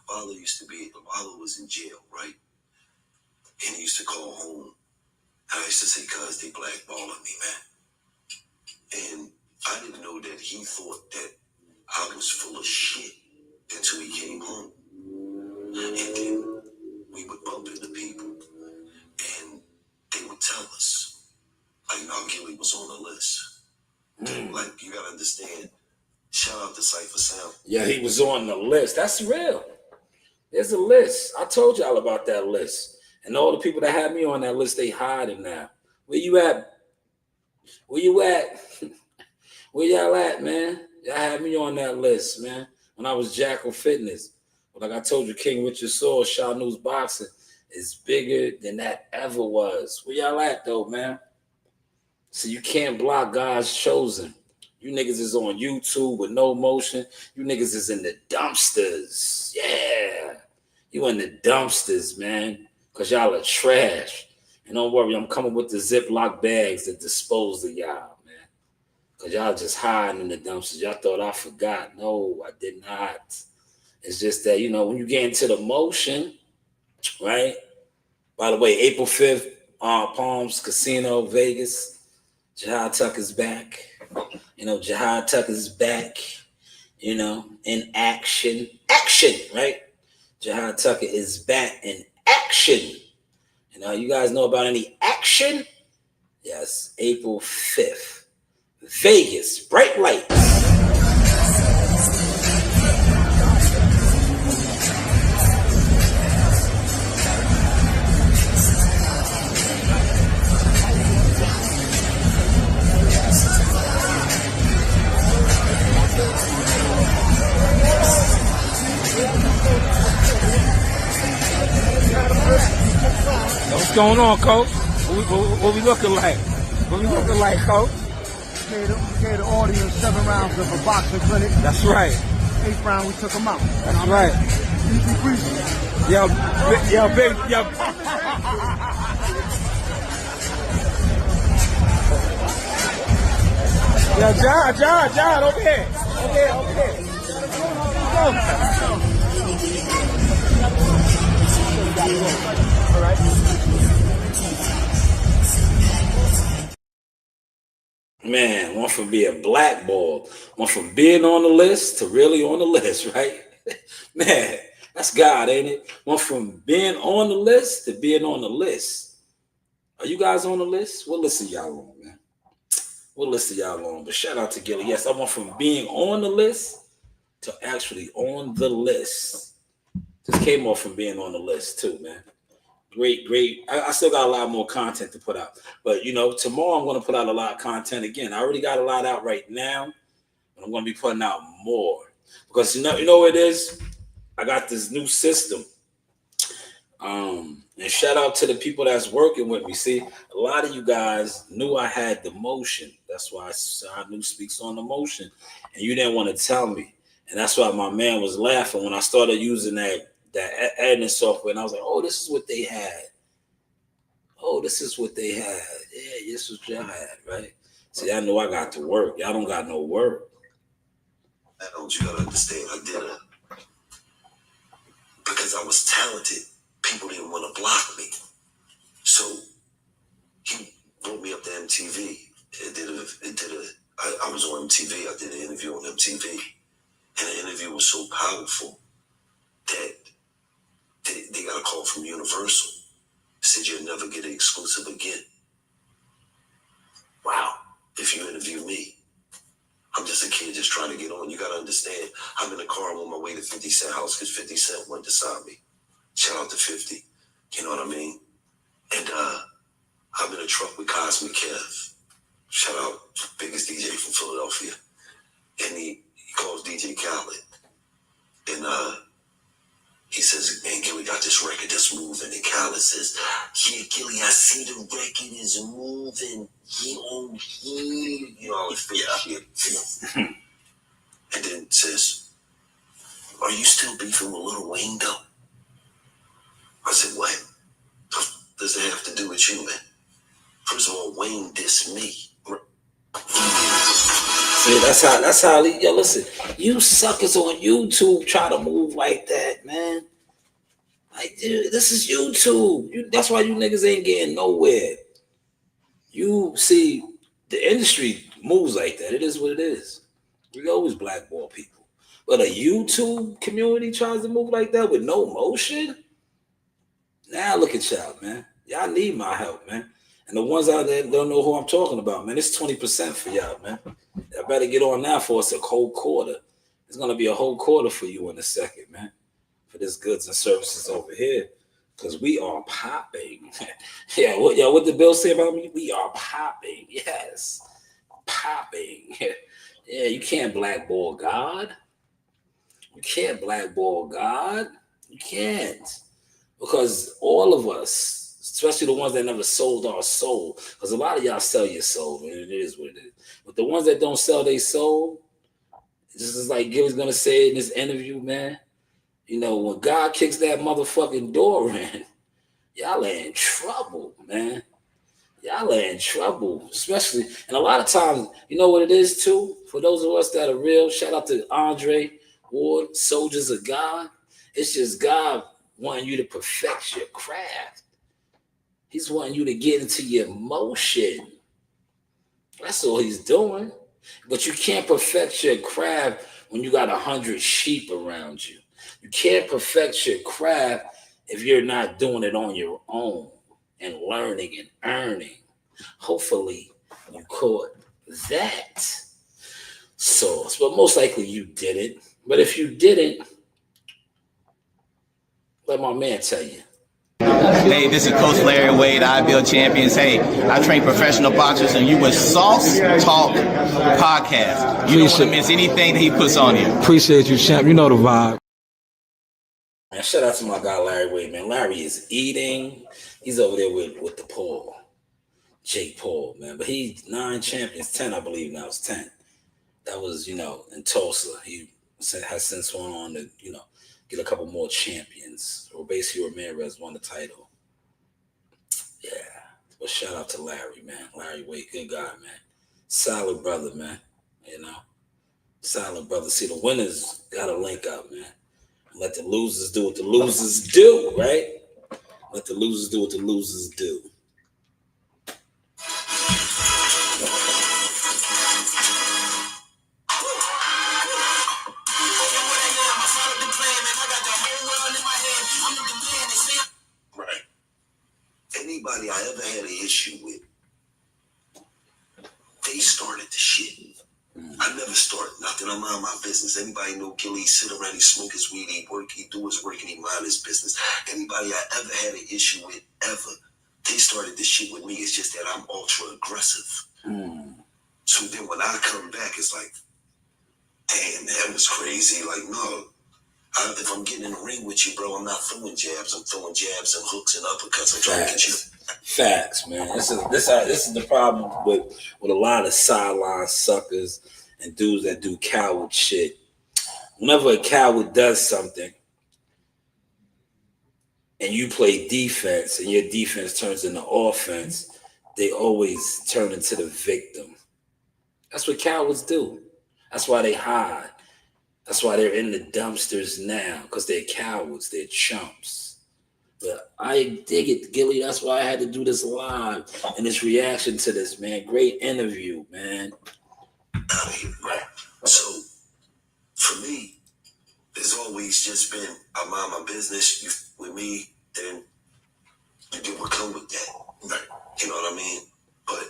Marlo was in jail, right? And he used to call home. I used to say, cuz they blackballing me, man. And I didn't know that he thought that I was full of shit until he came home. And then we would bump into people and they would tell us, like, no, Gillie was on the list. Like, you gotta understand, shout out to Cypher Sound.
Yeah, he was on the list. That's real. There's a list. I told y'all about that list. And all the people that had me on that list, they hiding now. Where you at? Where you at? Where y'all at, man? Y'all had me on that list, man. When I was Jackal Fitness. But like I told you, King Richard Saw, Shanewz Boxing is bigger than that ever was. Where y'all at, though, man? So you can't block God's chosen. You niggas is on YouTube with no motion. You niggas is in the dumpsters. Yeah. You in the dumpsters, man. Because y'all are trash. And don't worry, I'm coming with the Ziploc bags to dispose of y'all, man. Because y'all just hiding in the dumpsters. Y'all thought I forgot. No, I did not. It's just that, you know, when you get into the motion, right? By the way, April 5th, Palms Casino, Vegas. Jihad Tucker's back. You know, Jihad Tucker's back, you know, in action. Action, right? Jihad Tucker is back in action. You know, you guys know about any action? Yes, April 5th. Vegas, bright lights. What's going on, Coach? What we looking like? What we looking like, Coach?
Gave the audience 7 rounds of a boxing clinic.
That's right.
8th round, we took them out.
That's right.
Easy breezy.
Yo, big, yo. Yo, John, over here. Over here. All right. Man, went from being blackballed, went from being on the list to really on the list, right? Man, that's God, ain't it? Went from being on the list to being on the list. Are you guys on the list? What list are y'all on, man? What list are y'all on? But shout out to Gillie. Yes, I went from being on the list to actually on the list. Just came off from being on the list too, man. Great. I still got a lot more content to put out. But, you know, tomorrow I'm going to put out a lot of content again. I already got a lot out right now, but I'm going to be putting out more. Because, you know what it is? I got this new system. And shout out to the people that's working with me. See, a lot of you guys knew I had the motion. That's why I knew Speaks on the Motion. And you didn't want to tell me. And that's why my man was laughing when I started using that editing software, and I was like, oh, this is what they had. Oh, this is what they had. Yeah, this is what y'all had, right? See, I know I got to work. Y'all don't got no work.
I don't, you gotta understand, I did it because I was talented. People didn't want to block me. So he brought me up to MTV. I was on MTV. I did an interview on MTV. And the interview was so powerful that they got a call from Universal. Said you'll never get an exclusive again. Wow. If you interview me. I'm just a kid just trying to get on. You got to understand, I'm in the car. I'm on my way to 50 Cent house because 50 Cent went to sign me. Shout out to 50. You know what I mean? And I'm in a truck with Cosmic Kev. Shout out biggest DJ from Philadelphia. And he calls DJ Khaled. And he says, man, Gillie got this record that's moving. And Khaled says, yeah, Gillie, I see the record is moving. You know, yeah. And then says, are you still beefing with Lil Wayne though? I said, what? Does it have to do with you, man? First of all, Wayne dissed me.
See, that's how, yo, listen, you suckers on YouTube try to move like that, man. Like, dude, this is YouTube. That's why you niggas ain't getting nowhere. You see, the industry moves like that. It is what it is. We always blackball people. But a YouTube community tries to move like that with no motion? Now look at y'all, man. Y'all need my help, man. And the ones out there that don't know who I'm talking about, man, it's 20% for y'all, man. Y'all better get on now for us a whole quarter. It's going to be a whole quarter for you in a second, man, for this goods and services over here, because we are popping. Yeah, what the bill say about me? We are popping. Yes, popping. Yeah, you can't blackball God. You can't blackball God. You can't. Because all of us, especially the ones that never sold our soul, because a lot of y'all sell your soul, and it is what it is. But the ones that don't sell their soul, just as like Gillie's going to say in this interview, man, you know, when God kicks that motherfucking door in, y'all are in trouble, man. Y'all are in trouble, especially, and a lot of times, you know what it is too? For those of us that are real, shout out to Andre Ward, Soldiers of God. It's just God wanting you to perfect your craft. He's wanting you to get into your motion. That's all he's doing. But you can't perfect your craft when you got 100 sheep around you. You can't perfect your craft if you're not doing it on your own and learning and earning. Hopefully you caught that sauce. But most likely you didn't. But if you didn't, let my man tell you.
Hey, this is Coach Larry Wade, IBL Champions. Hey, I train professional boxers, and you with Sauce Talk Podcast. You don't want to miss anything that he puts on here.
Appreciate you, champ. You know the vibe.
Man, shout out to my guy Larry Wade, man. Larry is eating. He's over there with the Paul, Jake Paul, man. But he's 9 champions, 10, I believe now. It's 10. That was, you know, in Tulsa. He has since gone on to, you know, get a couple more champions. Or basically Ramirez won the title. Yeah. But shout out to Larry, man. Larry Wade, good guy, man. Solid brother, man. You know, solid brother. See, the winners got to link up, man. Let the losers do what the losers do, right? Let the losers do what the losers do.
Right. Anybody I ever had an issue with, they started the shit. I never start nothing. I mind my business. Anybody know Gillie sit around, he smoke his weed, he work, he do his work, and he mind his business. Anybody I ever had an issue with, ever, they started this shit with me. It's just that I'm ultra aggressive. So then when I come back, it's like, damn, that was crazy. Like, no. If I'm getting in the ring with you, bro, I'm not throwing jabs. I'm throwing jabs and hooks and uppercuts. I'm trying to get you.
Facts, man. This is the problem with a lot of sideline suckers and dudes that do coward shit. Whenever a coward does something and you play defense and your defense turns into offense, they always turn into the victim. That's what cowards do. That's why they hide. That's why they're in the dumpsters now, because they're cowards. They're chumps. But I dig it, Gillie. That's why I had to do this live and this reaction to this, man. Great interview, man.
Right. So, for me, there's always just been, I mind my business. You with me, then you do what come with that. Right. You know what I mean? But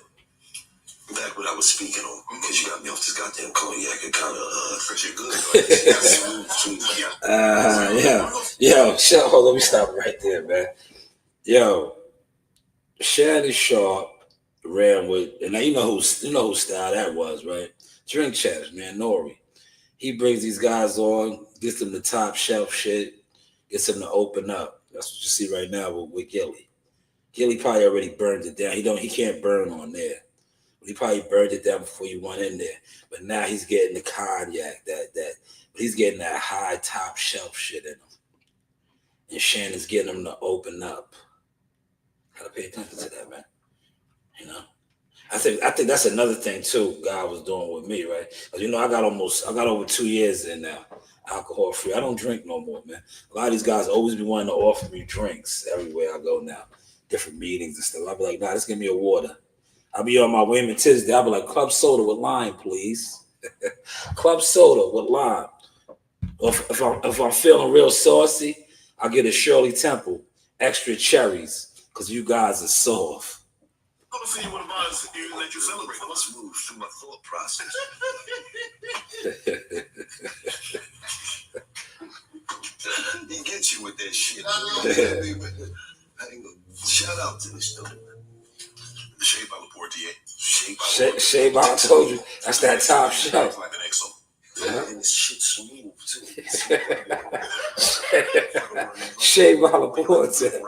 back what I was speaking on, because you got me off this goddamn cognac and kind of fresh and good.
Yo, hold on, let me stop right there, man. Yo, Shannon Sharp ran with, and now you know whose style that was, right? Drink Champs, man, Nori. He brings these guys on, gets them the top shelf shit, gets them to open up. That's what you see right now with Gillie. Gillie probably already burned it down. He can't burn on there. He probably burned it down before you went in there. But now he's getting the cognac, he's getting that high top shelf shit in him. And Shannon's getting him to open up. Gotta pay attention to that, man. You know? I think that's another thing too God was doing with me, right? Because you know, I got over 2 years in now, alcohol free. I don't drink no more, man. A lot of these guys always be wanting to offer me drinks everywhere I go now. Different meetings and stuff. I'll be like, nah, just give me a water. I'll be on my Women Tuesday. I'll be like, club soda with lime, please. Club soda with lime. Or if I'm feeling real saucy, I'll get a Shirley Temple, extra cherries, because you guys are soft.
I'm gonna see you one of us and let you celebrate.
Let's move through my thought process. He gets you with that shit. Shout out to this dude.
Shea by La Portier.
Shea by, I told you, that's that top shelf.
Like an XO.
Yeah. And this shit's smooth too.
Shea by La Portier.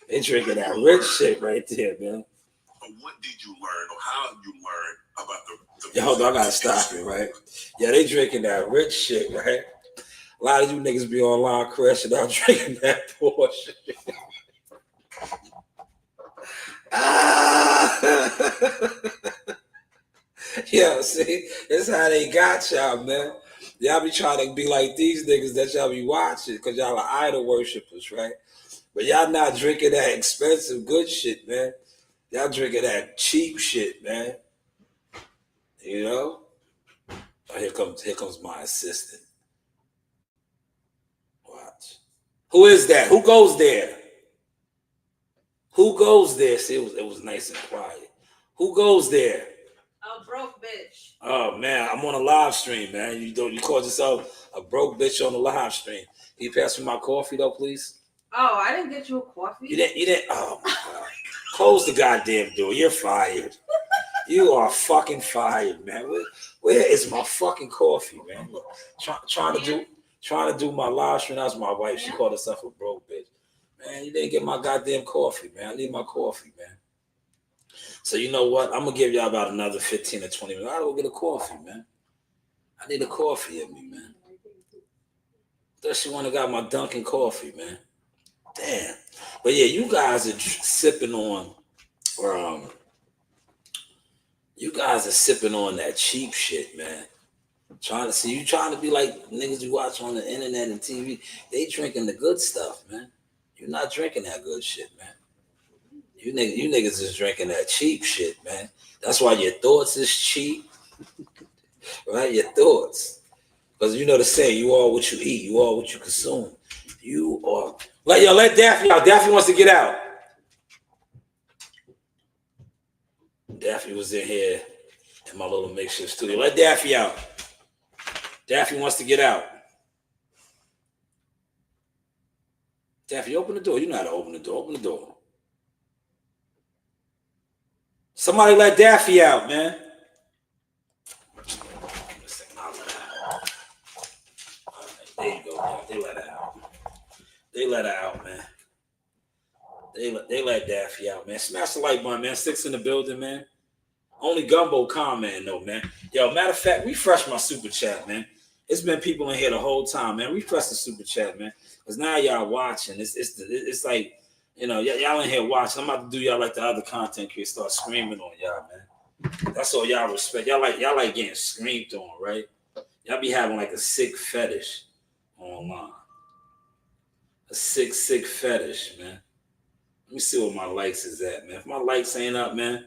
They drinking that rich shit right there, man.
But what did you learn, or how you learned about the
Yeah, hold on, I gotta stop it, right? Yeah, they drinking that rich shit, right? A lot of you niggas be online crashing out drinking that Porsche. Yeah, see, that's how they got y'all, man. Y'all be trying to be like these niggas that y'all be watching because y'all are idol worshipers, right? But y'all not drinking that expensive good shit, man. Y'all drinking that cheap shit, man. You know? Oh, here comes my assistant. Watch. Who is that? Who goes there? Who goes there? See, it was nice and quiet. Who goes there?
A broke bitch.
Oh man, I'm on a live stream, man. You called yourself a broke bitch on the live stream. Can you pass me my coffee though, please?
Oh, I didn't get you a coffee.
You didn't. Oh my God! Close the goddamn door. You're fired. You are fucking fired, man. Where is my fucking coffee, man? Look, trying to do my live stream. That's my wife. She called herself a broke bitch. Man, you didn't get my goddamn coffee, man. I need my coffee, man. So you know what? I'm gonna give y'all about another 15 or 20 minutes. I gotta go get a coffee, man. I need a coffee in me, man. Thought she wanna got my Dunkin' coffee, man. Damn. But yeah, you guys are sipping on, that cheap shit, man. Trying to be like niggas you watch on the internet and TV. They drinking the good stuff, man. You're not drinking that good shit, man. You niggas is drinking that cheap shit, man. That's why your thoughts is cheap, right? Your thoughts. Because you know the saying, you are what you eat. You are what you consume. You are. Let Daffy out. Daffy wants to get out. Daffy was in here in my little makeshift studio. Let Daffy out. Daffy wants to get out. Daffy, open the door. You know how to open the door. Open the door. Somebody let Daffy out, man. There you go. They let her out. They let her out, man. They let Daffy out, man. Smash the like button, man. 6 in the building, man. Only Gumbo comment, though, man. Yo, matter of fact, refresh my super chat, man. It's been people in here the whole time, man. Refresh the super chat, man. Because now y'all watching. It's like, you know, y'all in here watching. I'm about to do y'all like the other content creators, start screaming on y'all, man. That's all y'all respect. Y'all like getting screamed on, right? Y'all be having like a sick fetish online. A sick fetish, man. Let me see what my likes is at, man. If my likes ain't up, man,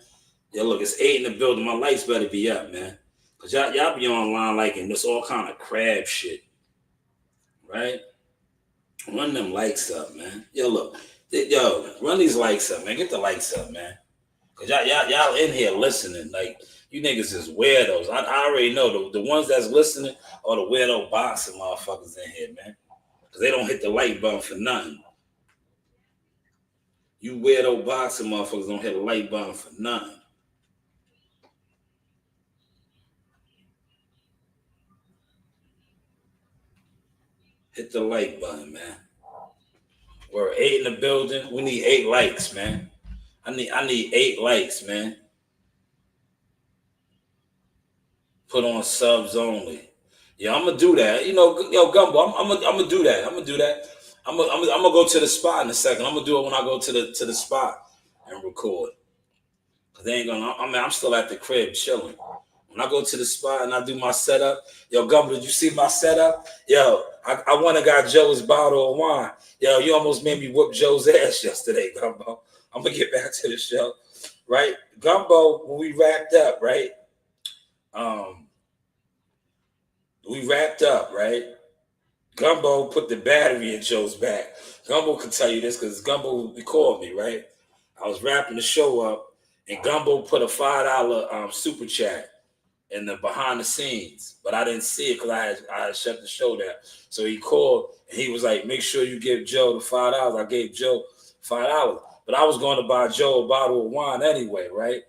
yeah, look, it's 8 in the building. My likes better be up, man. Because y'all be online liking this all kind of crab shit, right? Run them likes up, man. Yo, look. Yo, run these likes up, man. Get the likes up, man. Because y'all in here listening. Like, you niggas is weirdos. I already know the ones that's listening are the weirdo boxing motherfuckers in here, man. Because they don't hit the like button for nothing. You weirdo boxing motherfuckers don't hit a like button for nothing. Hit the like button, man. We're 8 in the building. We need 8 likes, man. I need 8 likes, man. Put on subs only. Yeah, I'm gonna do that. You know, yo, Gumbo, I'm gonna do that. I'm gonna go to the spot in a second. I'm gonna do it when I go to the spot and record. Cause they ain't gonna. I'm still at the crib chilling. When I go to the spot and I do my setup, yo, Gumbo, did you see my setup? Yo, I went and got Joe's bottle of wine. Yo, you almost made me whoop Joe's ass yesterday, Gumbo. I'm gonna get back to the show, right? Gumbo, when we wrapped up, right? We wrapped up, right? Gumbo put the battery in Joe's back. Gumbo can tell you this because Gumbo called me, right? I was wrapping the show up, and Gumbo put a $5 super chat in the behind the scenes, but I didn't see it because I had shut the show down. So he called and he was like, "Make sure you give Joe the $5." I gave Joe $5, but I was going to buy Joe a bottle of wine anyway, right?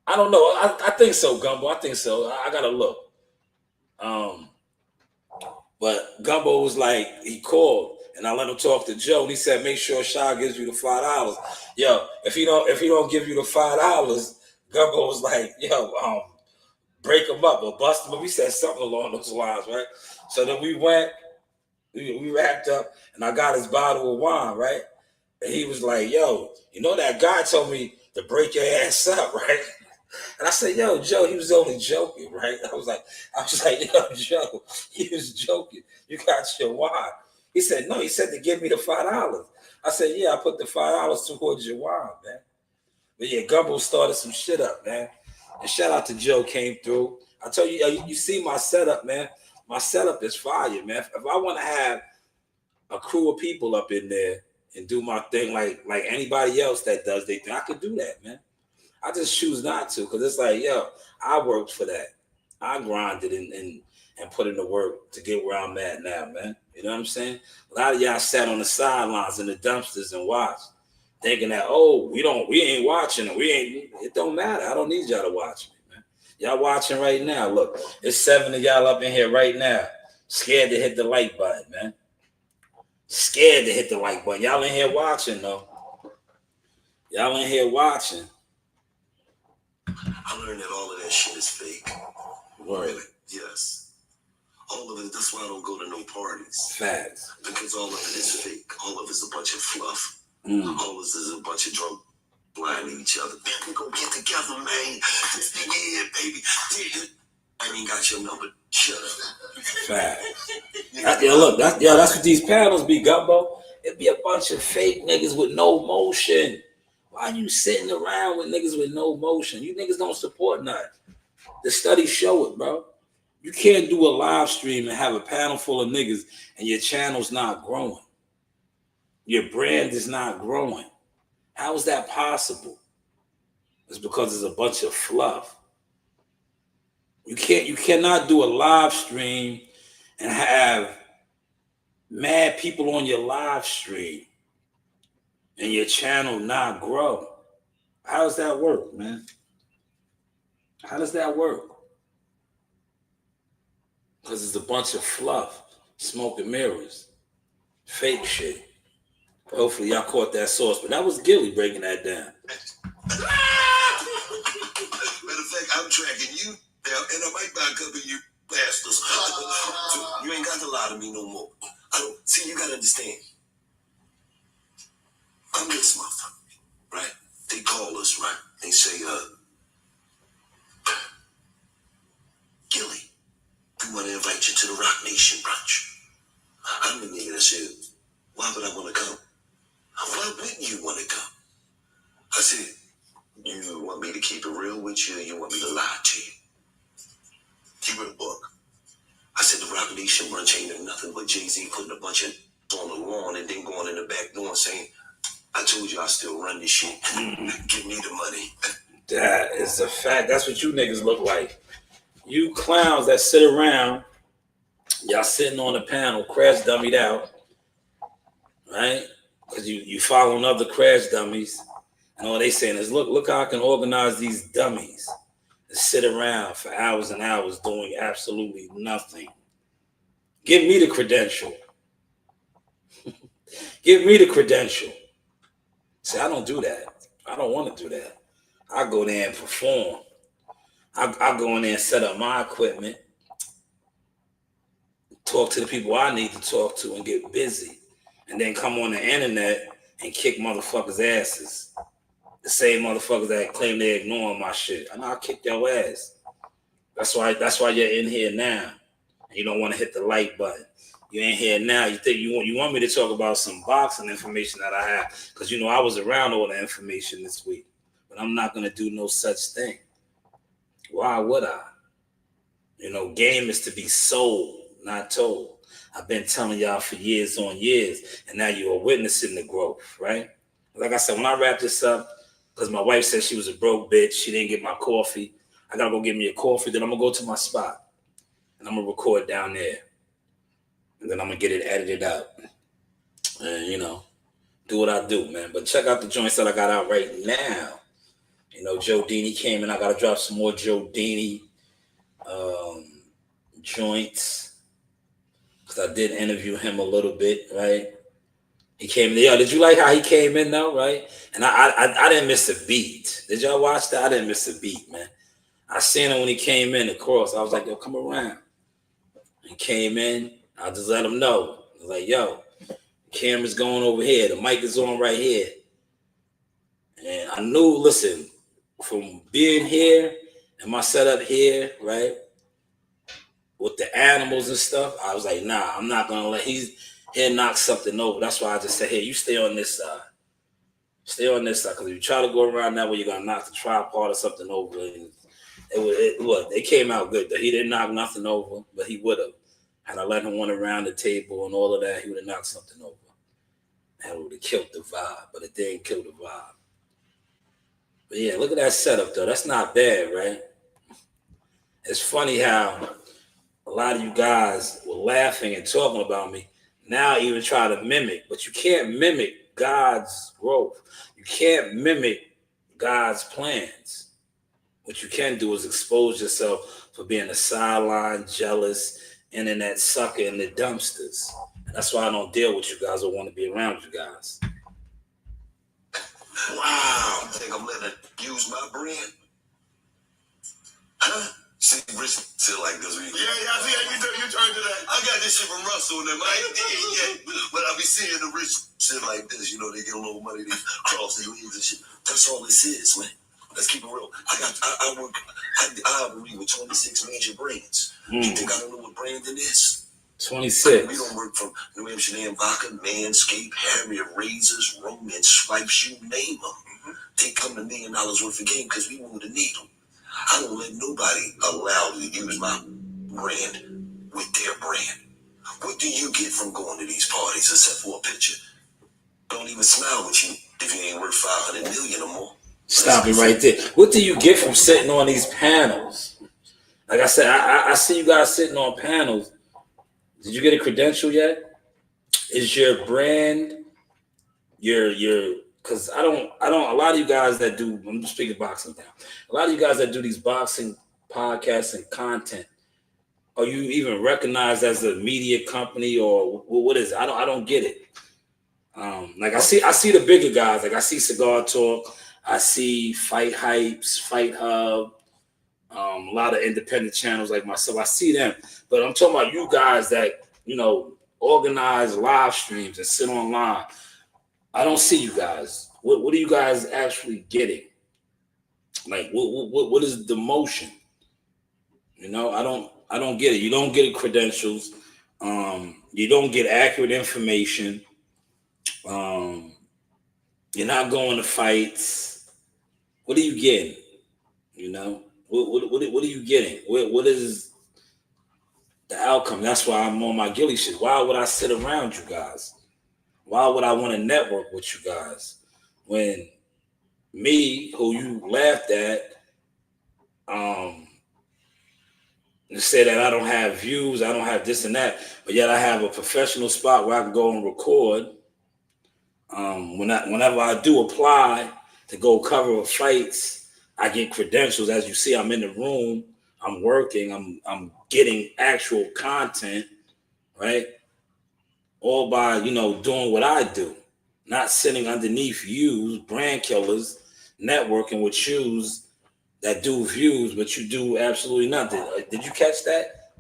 I don't know. I think so, Gumbo. I think so. I gotta look. But Gumbo was like, he called and I let him talk to Joe. And he said, "Make sure Shaw gives you the $5." Yo, if he don't give you the $5, Gumbo was like, "Yo, break him up or bust him up." He said something along those lines, right? So then we went, we wrapped up, and I got his bottle of wine, right? And he was like, "Yo, you know that guy told me to break your ass up, right?" And I said, "Yo, Joe, he was only joking, right?" I was like, "Yo, Joe, he was joking. You got your wine." He said, "No, he said to give me the $5. I said, "Yeah, I put the $5 towards your wine, man." But yeah, Gumbo started some shit up, man. And shout out to Joe, came through. I tell you, you see my setup, man. My setup is fire, man. If I want to have a crew of people up in there and do my thing like anybody else that does their thing, I could do that, man. I just choose not to because it's like, yo, I worked for that. I grinded and put in the work to get where I'm at now, man. You know what I'm saying? A lot of y'all sat on the sidelines in the dumpsters and watched, thinking that, oh, we ain't watching it. It don't matter. I don't need y'all to watch me, man. Y'all watching right now. Look, it's 7 of y'all up in here right now, scared to hit the like button, man. Scared to hit the like button. Y'all in here watching, though. Y'all in here watching.
I learned that all of that shit is fake.
Really?
Yes. All of it. That's why I don't go to no parties.
Facts.
Because all of it is fake. All of it is a bunch of fluff.
Mm.
All of it is a bunch of drunk blinding each other. Man, we gonna get together, man. This thing here, baby. I ain't got your number. Shut up.
Facts. That's what these panels be, Gumbo. It be a bunch of fake niggas with no motion. Why you sitting around with niggas with no motion? You niggas don't support nothing. The studies show it, bro. You can't do a live stream and have a panel full of niggas and your channel's not growing. Your brand is not growing. How is that possible? It's because it's a bunch of fluff. You cannot do a live stream and have mad people on your live stream and your channel not grow. How does that work, man? How does that work? Because it's a bunch of fluff, smoke and mirrors, fake shit. Hopefully y'all caught that sauce, but that was Gillie breaking that down.
Matter of fact, I'm tracking you down, and I might back up you bastards. You ain't got to lie to me no more. See, you gotta understand. I'm this motherfucker, right? They call us, right? They say, "Gillie, we want to invite you to the Rock Nation brunch." I'm the nigga that said, "Why would I want to come? Why wouldn't you want to come?" I said, "You want me to keep it real with you, or you want me to lie to you?" Keep it a book. I said, "The Rock Nation brunch ain't nothing but Jay-Z putting a bunch of on the lawn and then going in the back door and saying, 'I told you I still run this shit. Give me the money.'"
That is a fact. That's what you niggas look like. You clowns that sit around, y'all sitting on the panel, crash dummied out, right? because you following other crash dummies, and all they saying is, look how I can organize these dummies to sit around for hours and hours doing absolutely nothing. Give me the credential. Give me the credential. See, I don't do that. I don't want to do that. I go there and perform. I go in there and set up my equipment, talk to the people I need to talk to and get busy, and then come on the internet and kick motherfuckers' asses. The same motherfuckers that claim they're ignoring my shit. And I'll kick your ass. That's why you're in here now. You don't want to hit the like button. You're in here now. You think you want me to talk about some boxing information that I have, because you know I was around all the information this week. But I'm not gonna do no such thing. Why would I? You know, game is to be sold, not told. I've been telling y'all for years on years, and now you are witnessing the growth, right? Like I said, when I wrap this up, because my wife said she was a broke bitch, she didn't get my coffee. I gotta go get me a coffee, then I'm gonna go to my spot, and I'm gonna record down there, and then I'm gonna get it edited out, and you know, do what I do, man. But check out the joints that I got out right now. You know, Joe Dini came in. I got to drop some more Joe Dini joints, because I did interview him a little bit, right? He came in. Yo, did you like how he came in, though, right? And I didn't miss a beat. Did y'all watch that? I didn't miss a beat, man. I seen him when he came in, of course. I was like, yo, come around. He came in. I just let him know. I was like, yo, the camera's going over here. The mic is on right here. And I knew, listen, from being here and my setup here, right, with the animals and stuff, I was like, nah, I'm not gonna let he'll knock something over. That's why I just said, hey, you stay on this side. Stay on this side, because if you try to go around that way, you're gonna knock the tripod or something over. And it came out good. He didn't knock nothing over, but he would have. Had I let him run around the table and all of that, he would have knocked something over. And it would have killed the vibe, but it didn't kill the vibe. But yeah, look at that setup, though. That's not bad, right? It's funny how a lot of you guys were laughing and talking about me. Now even try to mimic, but you can't mimic God's growth. You can't mimic God's plans. What you can do is expose yourself for being a sideline, jealous, internet sucker in the dumpsters. And that's why I don't deal with you guys or want to be around you guys.
Wow, you think I'm letting it use my brand? Huh? See, Rich shit like this. Yeah, I see how you turned to that. I got this shit from Russell and them. Yeah. But I be seeing the rich shit like this. You know, they get a little money, they cross their leaves and shit. That's all this is, man. Let's keep it real. I operate with 26 major brands. You think I don't know what branding is?
26.
We don't work from New Amsterdam Vodka, Manscaped, Harrier Razors, Roman Swipes, you name them. They come to $1 million worth of game because we move the needle. I don't let nobody allow to use my brand with their brand. What do you get from going to these parties except for a picture? Don't even smile with you if you ain't worth 500 million or more.
Stop it right there. What do you get from sitting on these panels? Like I said, I see you guys sitting on panels. Did you get a credential yet? Is your brand your because I don't a lot of you guys that do, I'm just speaking boxing now. A lot of you guys that do these boxing podcasts and content, are you even recognized as a media company, or what is it? I don't get it. Like I see the bigger guys, like I see Cigar Talk, I see Fight Hypes, Fight Hub, a lot of independent channels like myself. I see them, but I'm talking about you guys that, you know, organize live streams and sit online. I don't see you guys. What are you guys actually getting? Like what is the motion? You know, I don't get it. You don't get credentials. You don't get accurate information. You're not going to fights. What are you getting? You know, what are you getting? What is the outcome? That's why I'm on my Gillie shit. Why would I sit around you guys? Why would I want to network with you guys when me, who you laughed at, and say that I don't have views, I don't have this and that, but yet I have a professional spot where I can go and record, Whenever I do apply to go cover fights, I get credentials. As you see, I'm in the room, I'm working, I'm getting actual content, right? All by, doing what I do, not sitting underneath you, brand killers, networking with yous that do views, but you do absolutely nothing. Did you catch that?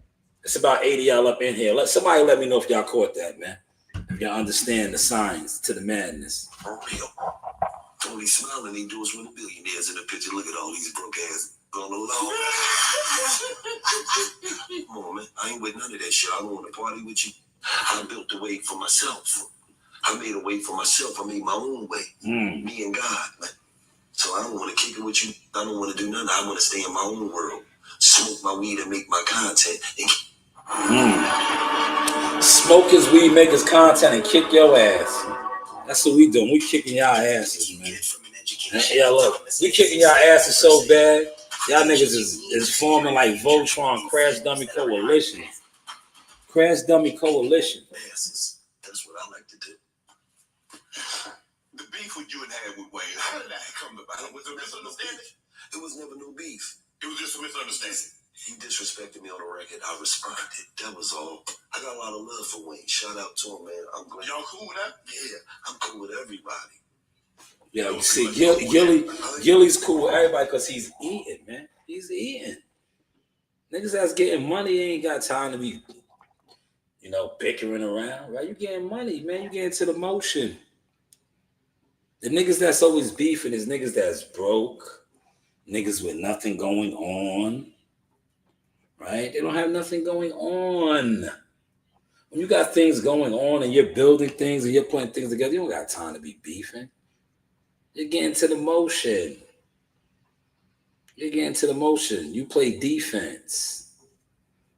It's about 80 y'all up in here. Somebody let me know if y'all caught that, man. If y'all understand the signs to the madness.
For real. Tony smiling, they do us with the billionaires in the picture. Look at all these broke ass going along. Come on, man. I ain't with none of that shit. I don't want to party with you. I built the way for myself. I made a way for myself. I made my own way. Me and God, man. So I don't want to kick it with you. I don't want to do nothing. I want to stay in my own world. Smoke my weed and make my content.
Smoke his weed, make his content, and kick your ass. That's what we doing. We kicking y'all asses, man. Yeah, look, we kicking y'all asses so bad. Y'all niggas is forming like Voltron Crash Dummy Coalition. Crash Dummy Coalition.
That's what I like to do.
The beef with you and had with Wayne, how did that come about? Was it a misunderstanding?
It was never no beef.
It was just a misunderstanding.
He disrespected me on the record. I responded. That was all. I got a lot of love for Wayne. Shout out to him, man. I'm glad.
Y'all cool with that?
Yeah, I'm cool with everybody.
Yeah, you see, Gillie's cool with everybody because he's eating, man. He's eating. Niggas that's getting money ain't got time to be, bickering around, right? You getting money, man. You getting to the motion. The niggas that's always beefing is niggas that's broke, niggas with nothing going on, right? They don't have nothing going on. When you got things going on and you're building things and you're putting things together, you don't got time to be beefing. You're getting to the motion. You're getting to the motion. You play defense.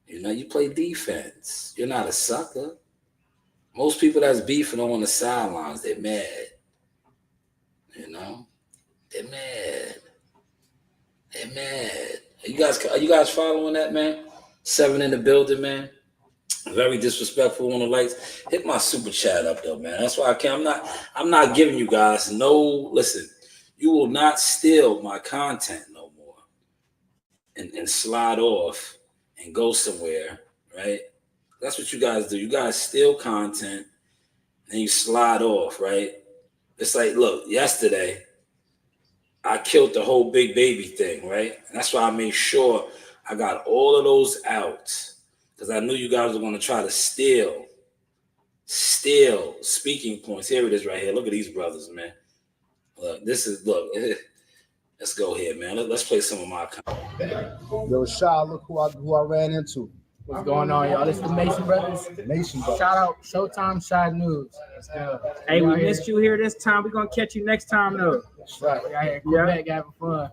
You play defense. You're not a sucker. Most people that's beefing are on the sidelines. They're mad. They're mad. They're mad. Are you guys following that, man? 7 in the building, man. Very disrespectful on the lights. Hit my super chat up though, man. That's why I can't. I'm not giving you guys no. Listen, you will not steal my content no more, and slide off and go somewhere, right? That's what you guys do. You guys steal content and you slide off, right? It's like, look, yesterday I killed the whole big baby thing, right? And that's why I made sure I got all of those out. Because I knew you guys were going to try to steal speaking points. Here it is right here. Look at these brothers, man. Look, let's go here, man. Let's play some of my content.
Yo, Sha, look who I ran into.
What's going on, y'all? This is the Mason Brothers.
Mason Brothers.
Shout out Showtime Shanewz. Hey, we missed you here this time. We're going to catch you next time, though.
That's right.
We out here back having fun.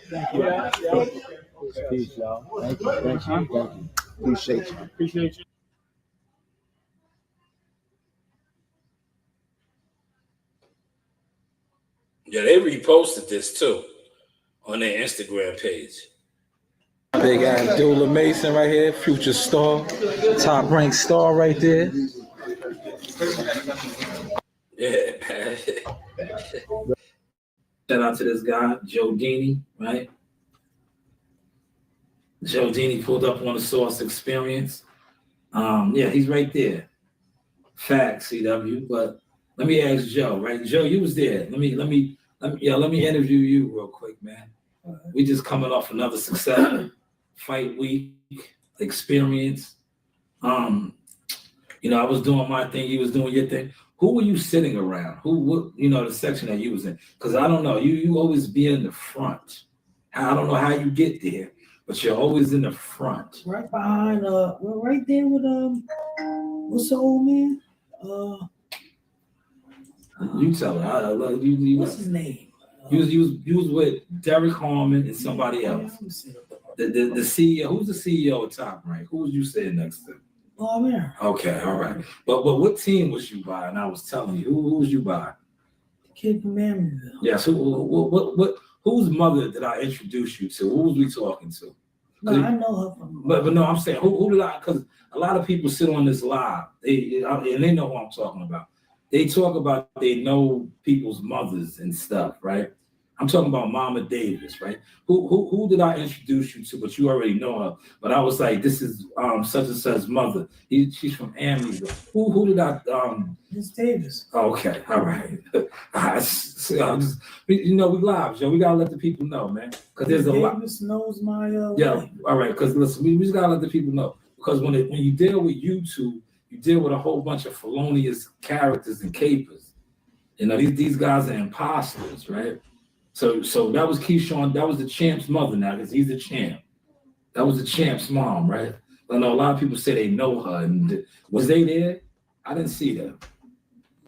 Thank you.
Peace, y'all. Thank you. Appreciate you.
Yeah, they reposted this too on their Instagram page.
Big Abdullah Mason right here, future star, top ranked star right there.
Yeah, man. Shout out to this guy, Joe Dini, right? Joe Dini pulled up on the Source Experience. Yeah, he's right there. Facts, CW. But let me ask Joe, right? Joe, you was there. Let me interview you real quick, man. We just coming off another successful fight week experience. I was doing my thing, you was doing your thing. Who were you sitting around? The section that you was in? Because I don't know. You always be in the front. I don't know how you get there, but you're always in the front.
Right behind, right there with what's the old man?
You tell her.
What's his name?
You was with Derek Harmon and somebody else. The CEO. Who's the CEO at top rank? Who was you sitting next to?
Oh, man.
Okay, all right. But what team was you by? And I was telling you, who was you by?
The kid from Maryville.
Yes. Whose mother did I introduce you to? Who was we talking to?
No, I know her from.
But no, I'm saying who did I? Because a lot of people sit on this live, and they know who I'm talking about.
they talk about they know people's mothers and stuff, right? I'm talking about Mama Davis, right? Who did I introduce you to? But you already know her. But I was like, this is such and such mother. She's from Amityville. Who did I
Miss Davis.
Okay, all right. We live, Joe. We gotta let the people know, man. Because there's a lot.
Davis knows my
Yeah, all right. Because listen, we just gotta let the people know. Because when you deal with YouTube, you deal with a whole bunch of felonious characters and capers. You know, these guys are imposters, right? So that was Keyshawn. That was the champ's mother now, because he's the champ. That was the champ's mom, right? I know a lot of people say they know her. And was they there? I didn't see them.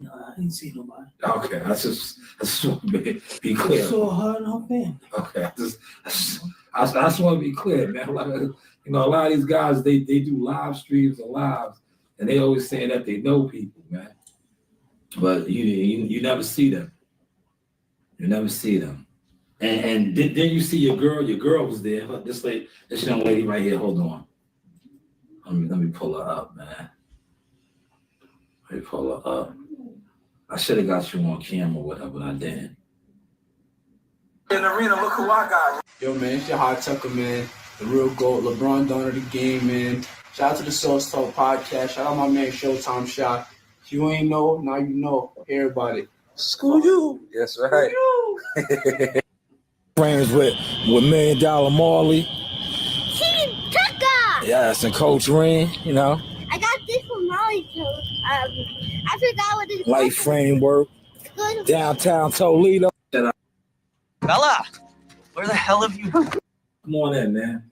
No, I didn't see nobody.
Okay, I just want to be clear.
I saw her and her family.
Okay, I just want to be clear, man. Like, a lot of these guys, they do live streams and lives, and they always saying that they know people, man. But you never see them. You never see them. And then you see your girl. Your girl was there. This young lady right here. Hold on. Let me pull her up, man. Let me pull her up. I should have got you on camera with her, but I didn't.
In the arena, look who I got. Yo, man, it's your Hot Tucker, man. The real GOAT, LeBron Donner the game, man. Shout out to the Sauce Talk podcast. Shout out my man Showtime Shot. If you ain't know, now you know. Everybody. Screw you.
That's right.
Friends with $1 Million Marley.
Team Tucker.
Yes, and Coach Ring,
I got this from Molly, so I forgot what it is.
Light Framework, downtown Toledo.
Bella, where the hell have you been?
Come on in, man.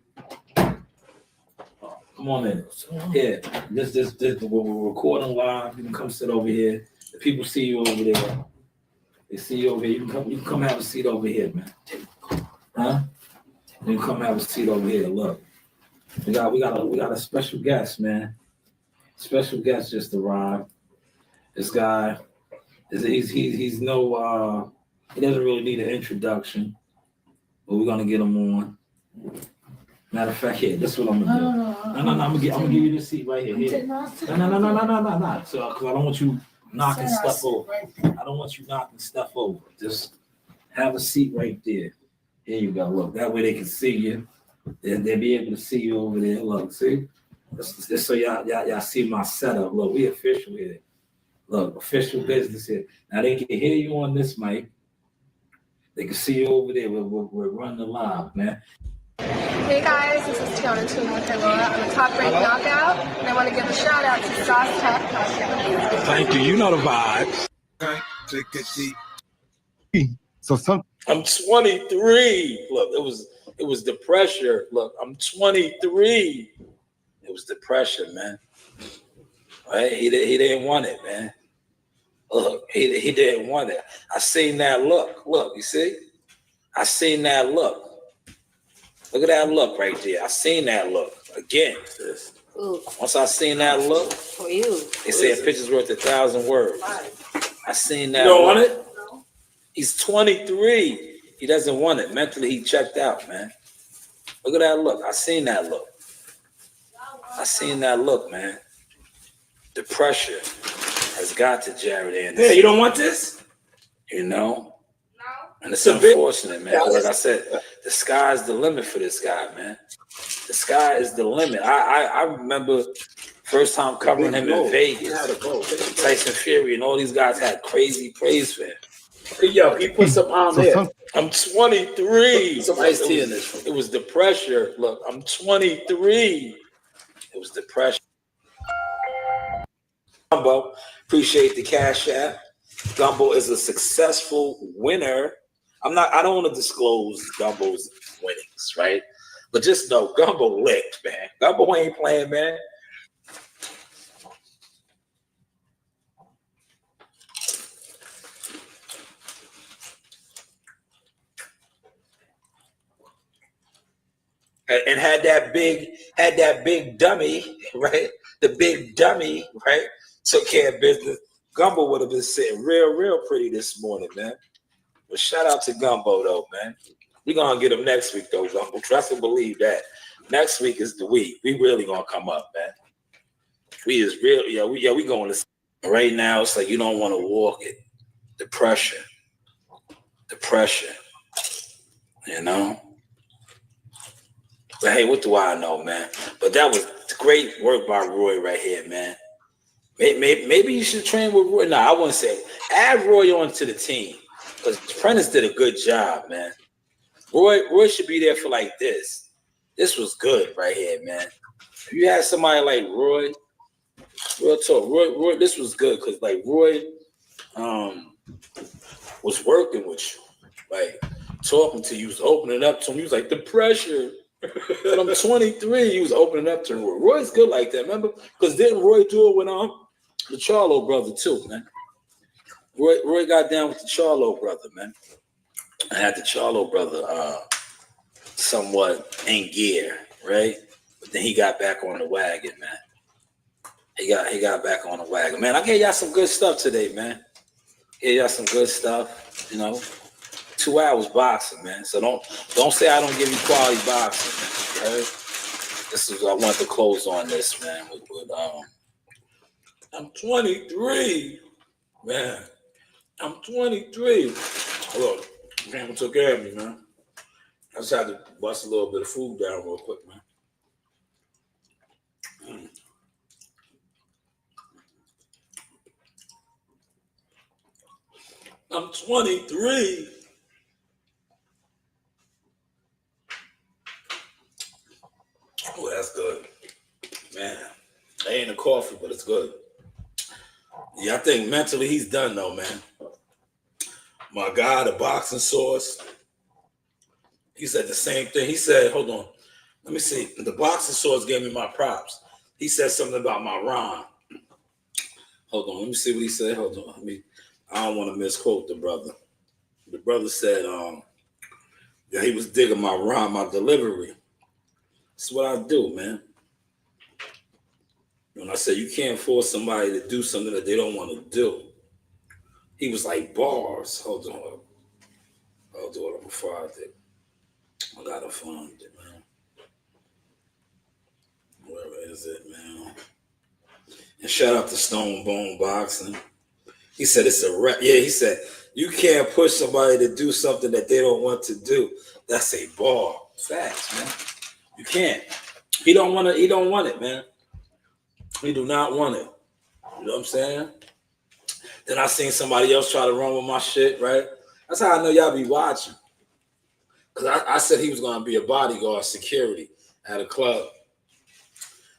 Come on in. Yeah, this we're recording live. You can come sit over here. The people see you over there. They see you over here. You can come have a seat over here, man. Huh? You can come have a seat over here. Look, we got a special guest, man. Special guest just arrived. This guy he's no he doesn't really need an introduction, but we're gonna get him on. Matter of fact, here, this is what I'm gonna do. No, I'm gonna give you this seat right here. No. So, because I don't want you knocking stuff over. I don't want you knocking stuff over. Just have a seat right there. Here you go. Look, that way they can see you. They'll be able to see you over there. Look, see? Just so y'all see my setup. Look, we official here. Look, official business here. Now they can hear you on this mic. They can see you over there. We're running the live, man.
Hey guys, this is Shannon with Laura. I'm a top ranked knockout, and I want to give a shout out to Sauce Talk Podcast.
Thank you. You know the vibes.
Okay, take a seat. So
I'm 23. Look, it was the pressure. Look, I'm 23. It was the pressure, man. Right? He didn't want it, man. Look, he didn't want it. I seen that look. Look, you see? I seen that look. Look at that look right there. I seen that look again.
Ooh.
Once I seen that look,
For you.
they said pictures worth 1,000 words. I seen that.
You don't want
look.
it?
He's 23. He doesn't want it. Mentally, he checked out, man. Look at that look. I seen that look. I seen that look, man. The pressure has got to Jared Anderson.
Yeah, you don't want this?
You know? And it's unfortunate, man. Like I said, the sky's the limit for this guy, man. The sky is the limit. I remember first time covering him in Vegas. Tyson Fury and all these guys had crazy praise for him.
Yo, he put some on there.
I'm 23.
Some iced tea in this.
It was the pressure. Look, I'm 23. It was the pressure. Gumbo, appreciate the cash app. Gumbo is a successful winner. I don't want to disclose Gumbo's winnings, right? But just know Gumbo licked, man. Gumbo ain't playing, man. And had that big dummy, right? The big dummy, right? Took care of business. Gumbo would have been sitting real pretty this morning, man. But shout out to Gumbo though, man. We're gonna get him next week though, Gumbo. Trust and believe that. Next week is the week. We really gonna come up, man. We is real, we going to Right now, it's like you don't want to walk it. The pressure. You know? But hey, what do I know, man? But that was great work by Roy right here, man. Maybe you should train with Roy. No, I wouldn't say. Add Roy onto the team because Prentice did a good job, man. Roy should be there for like this. This was good right here, man. If you had somebody like Roy, real talk, Roy, this was good because like Roy was working with you, like talking to you, was opening up to him. He was like, the pressure. But I'm 23. He was opening up to Roy. Roy's good like that, remember? Because didn't Roy do it with the Charlo brother too, man? Roy got down with the Charlo brother, man. I had the Charlo brother somewhat in gear, right? But then he got back on the wagon, man. He got back on the wagon, man. I gave y'all some good stuff today, man. Gave y'all some good stuff, you know. 2 hours boxing, man. So don't say I don't give you quality boxing, man. Right? This is I want to close on this, man. With I'm 23, man. I'm 23. Look, Grandma took care of me, man. I just had to bust a little bit of food down real quick, man. I'm 23. Oh, that's good. Man, that ain't a coffee, but it's good. Yeah, I think mentally he's done though, man. My guy, the boxing source, he said the same thing. He said, hold on, let me see. The boxing source gave me my props. He said something about my rhyme. Hold on, let me see what he said. Hold on. I don't want to misquote the brother. The brother said, yeah, he was digging my rhyme, my delivery. That's what I do, man. When I said you can't force somebody to do something that they don't want to do. He was like, bars. Hold on. I'm going to find it. I got to find it, man. Where is it, man? And shout out to Stone Bone Boxing. He said it's a rap. Yeah, he said you can't push somebody to do something that they don't want to do. That's a bar. Facts, man. You can't. He don't want it, man. He do not want it. You know what I'm saying? Then I seen somebody else try to run with my shit, right? That's how I know y'all be watching. Because I said he was going to be a bodyguard security at a club.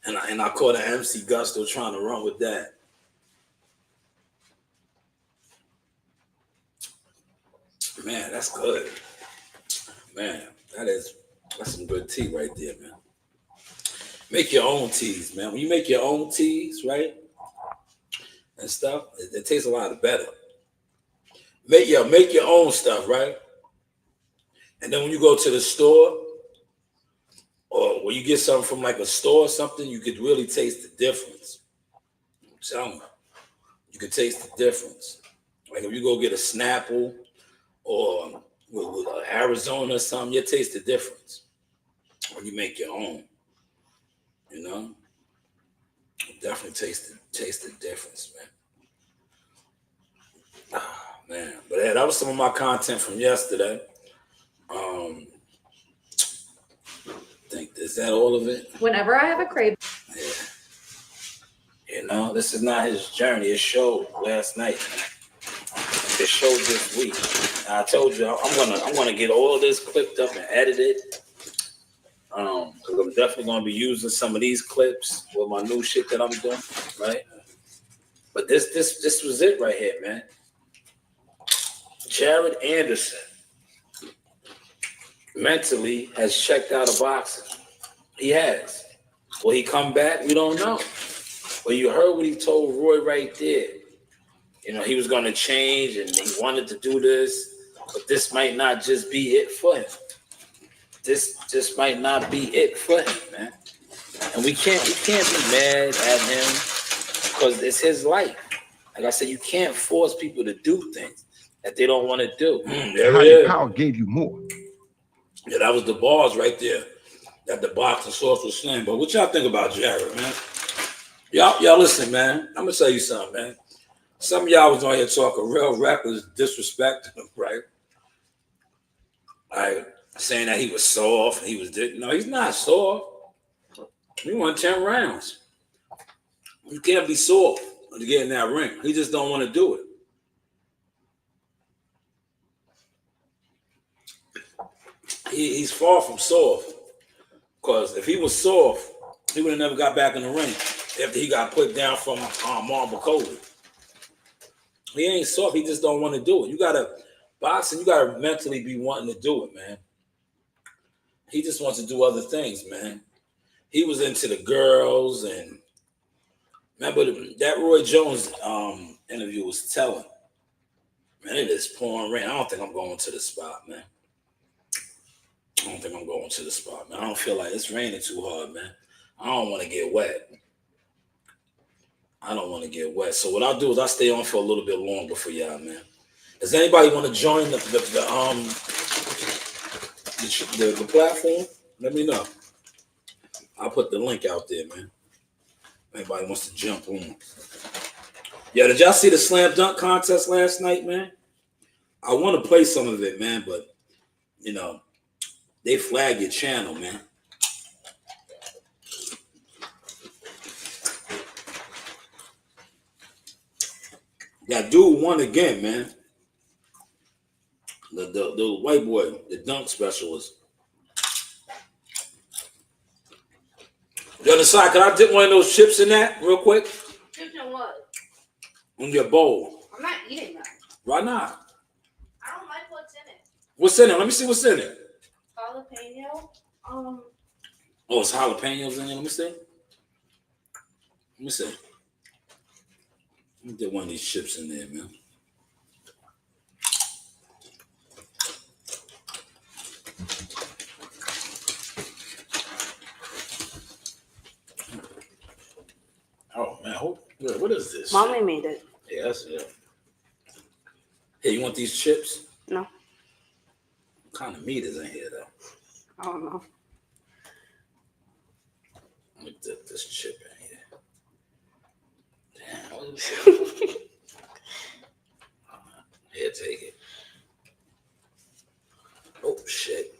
And I caught an MC Gusto trying to run with that. Man, that's good. Man, that's some good tea right there, man. Make your own teas, man. When you make your own teas, right, and stuff, it tastes a lot better. Make your own stuff, right? And then when you go to the store, or when you get something from like a store or something, you could really taste the difference. I'm telling you, you could taste the difference. Like if you go get a Snapple or with Arizona or something, you taste the difference when you make your own. You know, definitely taste the difference, man. Oh, man, but yeah, that was some of my content from yesterday. I think is that all of it?
Whenever I have a crave.
Yeah. You know, this is not his journey. It showed last night. It showed this week. And I told you I'm gonna get all this clipped up and edited. Because I'm definitely gonna be using some of these clips with my new shit that I'm doing, right? But this was it right here, man. Jared Anderson mentally has checked out of boxing. He has. Will he come back? We don't know. But you heard what he told Roy right there. You know, he was gonna change and he wanted to do this, but this might not just be it for him. This just might not be it for him, man. And we can't be mad at him because it's his life. Like I said, you can't force people to do things that they don't want to do.
Higher power gave you more.
Yeah, that was the bars right there that the boxing source was saying. But what y'all think about Jared, man? Y'all listen, man. I'm gonna tell you something, man. Some of y'all was on here talking real reckless disrespect, right? Like saying that he was soft. He was no, he's not soft. He won 10 rounds. You can't be soft to get in that ring. He just don't want to do it. He's far from soft. Because if he was soft, he would have never got back in the ring after he got put down from Marvel Cody. He ain't soft. He just don't want to do it. You gotta boxing. You gotta mentally be wanting to do it, man. He just wants to do other things, man. He was into the girls, and remember that Roy Jones interview was telling. Man, it is pouring rain. I don't think I'm going to the spot, man. I don't think I'm going to the spot, man. I don't feel like it's raining too hard, man. I don't want to get wet. I don't want to get wet. So what I'll do is I'll stay on for a little bit longer for y'all, man. Does anybody want to join the platform? Let me know. I'll put the link out there, man. Anybody wants to jump on. Yeah, did y'all see the slam dunk contest last night, man? I want to play some of it, man, but, you know, they flag your channel, man. That dude won again, man. The white boy, the dunk specialist. The other side, can I dip one of those chips in that real quick?
Chips in what?
On your bowl.
I'm not eating that.
Why not?
I don't like what's in it.
What's in it? Let me see what's in it.
Jalapeno.
Oh, it's jalapenos in it. Let me see. Let me see. Let me get one of these chips in there, man. Oh man, what is this?
Mommy made it.
Yeah, that's it. Hey, you want these chips?
No.
What kind of meat is in here, though?
I don't know.
Let me dip this chip in here. Damn, what is it? Here, take it. Oh, shit.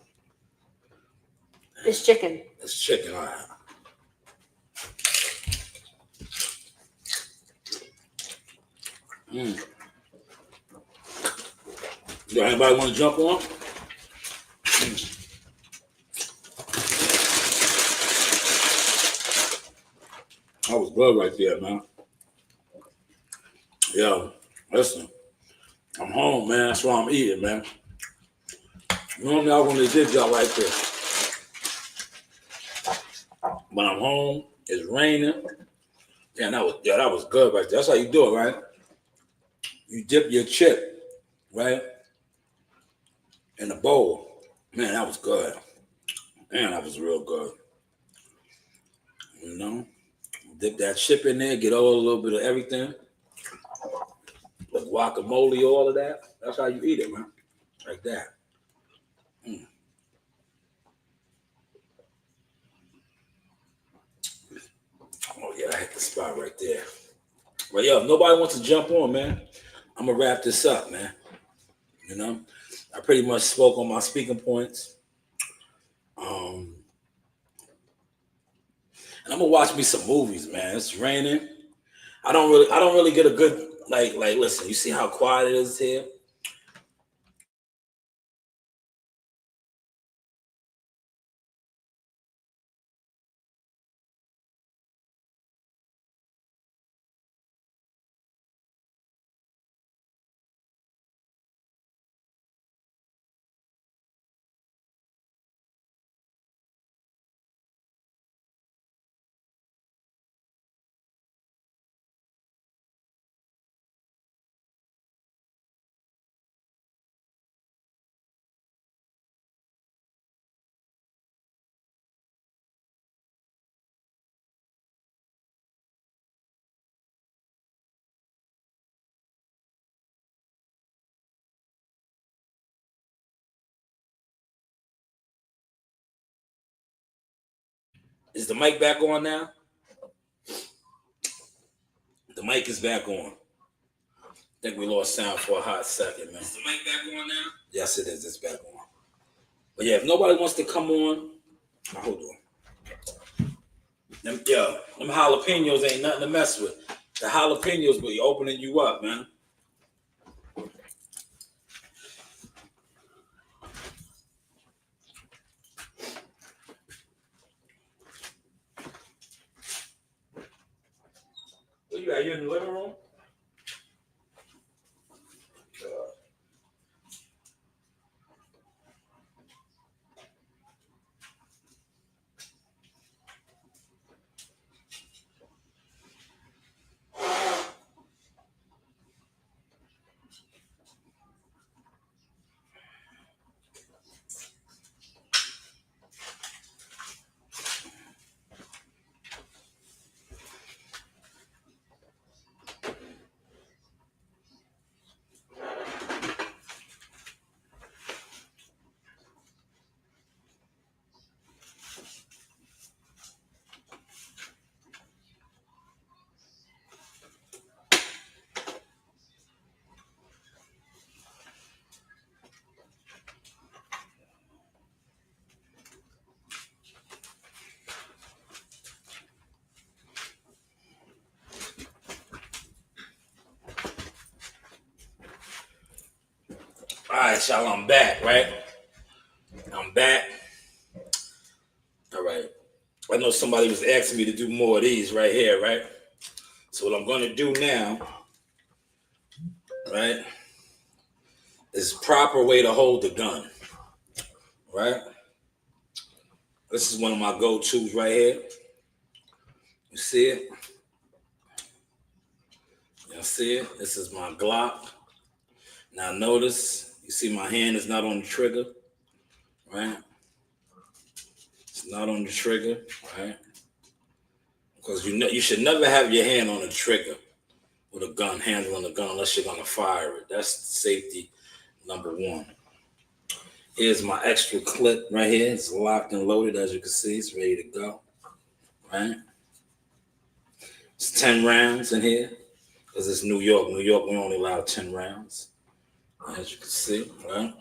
It's chicken.
It's chicken, all right. Do anybody want to jump on? That was good right there, man. Yo, listen. I'm home, man. That's why I'm eating, man. Normally I wouldn't have did y'all like this. But I'm home. It's raining. Damn, that was good right there. That's how you do it, right? You dip your chip, right? In a bowl. Man, that was good. Man, that was real good. You know? Dip that chip in there, get all a little bit of everything. The guacamole, all of that. That's how you eat it, man. Like that. Oh, yeah, I hit the spot right there. Well, yo, if nobody wants to jump on, man, I'm going to wrap this up, man. You know? I pretty much spoke on my speaking points. And I'm gonna watch me some movies, man. It's raining. I don't really get a good like. Listen, you see how quiet it is here. Is the mic back on now? The mic is back on. think we lost sound for a hot second, man. Is the mic back on now? Yes, it is. It's back on. But yeah, if nobody wants to come on, hold on. Them jalapenos ain't nothing to mess with. The jalapenos be opening you up, man. Where you at? You in the living room? All right, y'all, I'm back, right? I'm back. All right. I know somebody was asking me to do more of these right here, right? So what I'm going to do now, right, is proper way to hold the gun, right? This is one of my go-tos right here. You see it? Y'all see it? This is my Glock. Now notice, you see my hand is not on the trigger, right? It's not on the trigger, right? Because you should never have your hand on the trigger with a gun, handling a gun, unless you're gonna fire it. That's safety number one. Here's my extra clip right here. It's locked and loaded, as you can see. It's ready to go, right? It's 10 rounds in here, because it's New York. New York, we only allow 10 rounds, as you can see, right?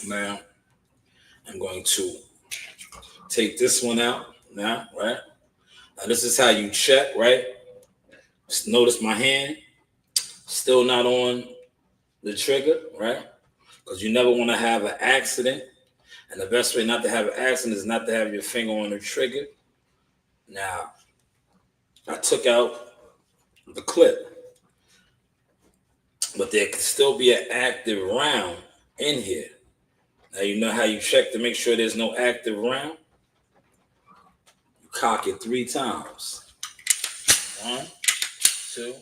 Now, I'm going to take this one out now, right? Now, this is how you check, right? Just notice my hand still not on the trigger, right? Because you never want to have an accident. And the best way not to have an accident is not to have your finger on the trigger. Now, I took out the clip, but there could still be an active round in here. Now, you know how you check to make sure there's no active round? You cock it 3 times. 1, 2,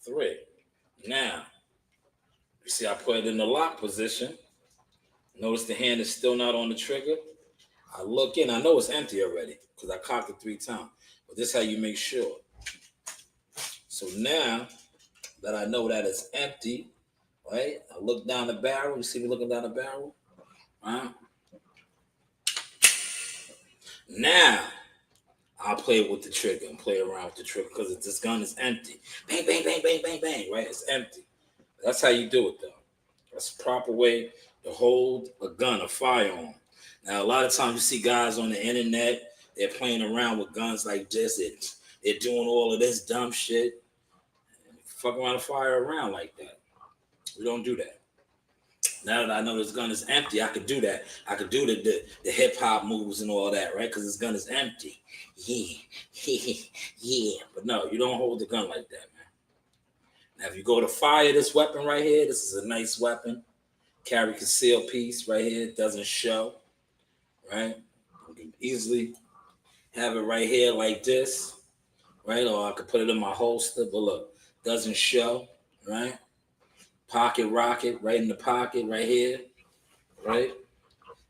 3. Now, you see I put it in the lock position. Notice the hand is still not on the trigger. I look in, I know it's empty already because I cocked it 3 times. But this is how you make sure. So now that I know that it's empty, right? I look down the barrel. You see me looking down the barrel? Right? Now I'll play with the trigger and play around with the trigger because this gun is empty. Bang, bang, bang, bang, bang, bang, right? It's empty. That's how you do it, though. That's the proper way to hold a gun, a firearm. Now, a lot of times you see guys on the internet, they're playing around with guns like this. They're doing all of this dumb shit. Fuck around and fire around like that. We don't do that. Now that I know this gun is empty, I could do that. I could do the hip-hop moves and all that, right? Because this gun is empty. Yeah. But no, you don't hold the gun like that, man. Now, if you go to fire this weapon right here, this is a nice weapon. Carry concealed piece right here. It doesn't show, right? You can easily have it right here like this, right? Or I could put it in my holster, but look, doesn't show, right? Pocket rocket right in the pocket right here, right?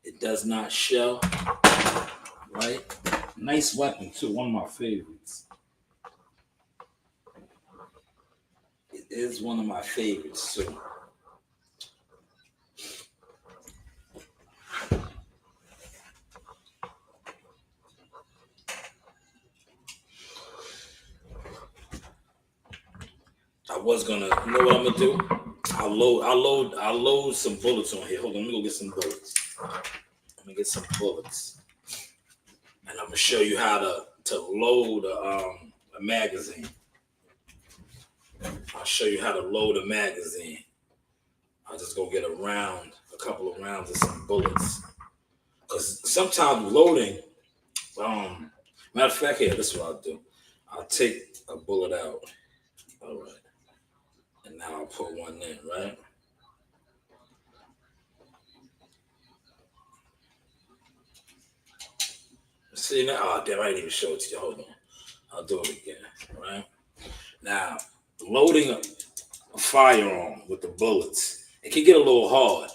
It does not show, right? Nice weapon too, one of my favorites. It is one of my favorites too. I was gonna, you know what I'm gonna do? I'll load some bullets on here. Hold on, let me go get some bullets. Let me get some bullets. And I'm gonna show you how to load a magazine. I'll show you how to load a magazine. I'll just go get a couple of rounds of some bullets. Because sometimes loading, matter of fact, here, this is what I'll do. I'll take a bullet out. All right. And now I'll put one in, right? See now? Oh, damn, I didn't even show it to you. Hold on. I'll do it again, right? Now, loading a firearm with the bullets, it can get a little hard,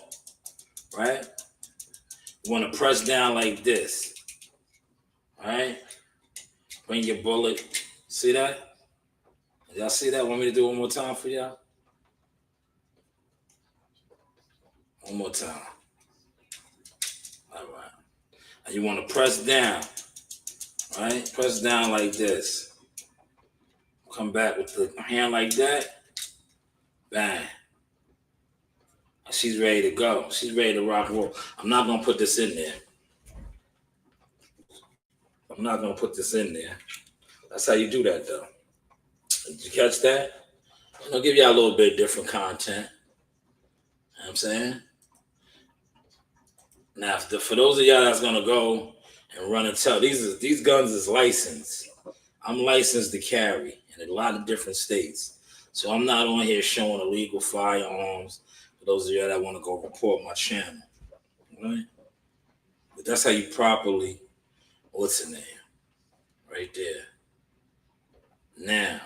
right? You want to press down like this, right? Bring your bullet. See that? Y'all see that? Want me to do it one more time for y'all? One more time. All right. And you want to press down, right? Press down like this. Come back with the hand like that. Bang. She's ready to go. She's ready to rock and roll. I'm not going to put this in there. I'm not going to put this in there. That's how you do that, though. Did you catch that? I'm going to give y'all a little bit of different content. You know what I'm saying? Now, for those of y'all that's going to go and run and tell, these guns is licensed. I'm licensed to carry in a lot of different states. So I'm not on here showing illegal firearms for those of y'all that want to go report my channel. Right? But that's how you properly, what's the name? Right there. Now,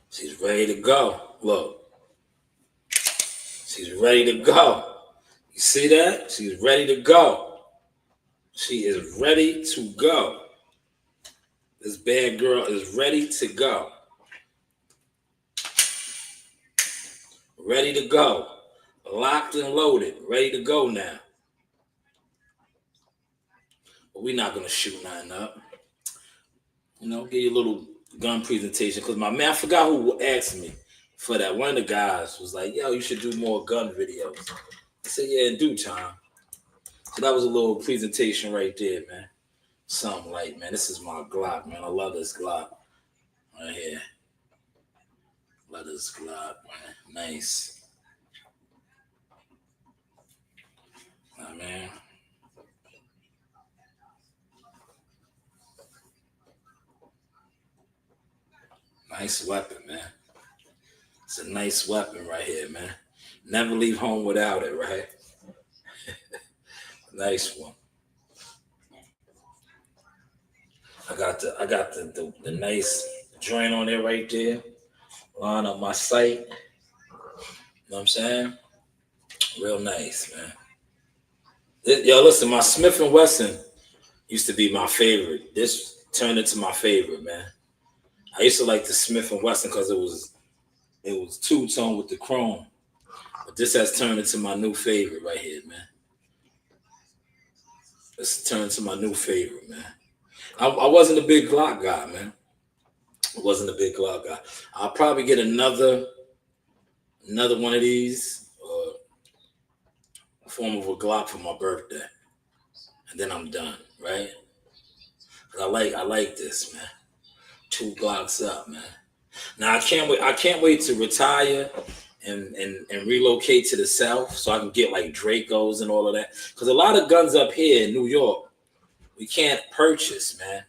she's ready to go. Look. She's ready to go. You see that? She's ready to go. She is ready to go. This bad girl is ready to go. Ready to go. Locked and loaded. Ready to go now. But we're not going to shoot nothing up. You know, give you a little gun presentation. Because my man, I forgot who asked me for that. One of the guys was like, yo, you should do more gun videos. I said, yeah, in due time. So that was a little presentation right there, man. Something like, man, this is my Glock, man. I love this Glock right here. Love this Glock, man. Nice. Man. Nice weapon, man. It's a nice weapon right here, man. Never leave home without it, right? Nice one. I got the nice joint on there right there. Line up my sight. You know what I'm saying? Real nice, man. Yo, listen, my Smith & Wesson used to be my favorite. This turned into my favorite, man. I used to like the Smith & Wesson because it was two-tone with the chrome. But this has turned into my new favorite right here, man. This turned into my new favorite, man. I wasn't a big Glock guy, man. I wasn't a big Glock guy. I'll probably get another one of these, form of a Glock for my birthday, and then I'm done, right? But I like this, man. 2 Glocks up, man. Now I can't wait to retire and relocate to the South so I can get like Dracos and all of that. Because a lot of guns up here in New York, we can't purchase, man.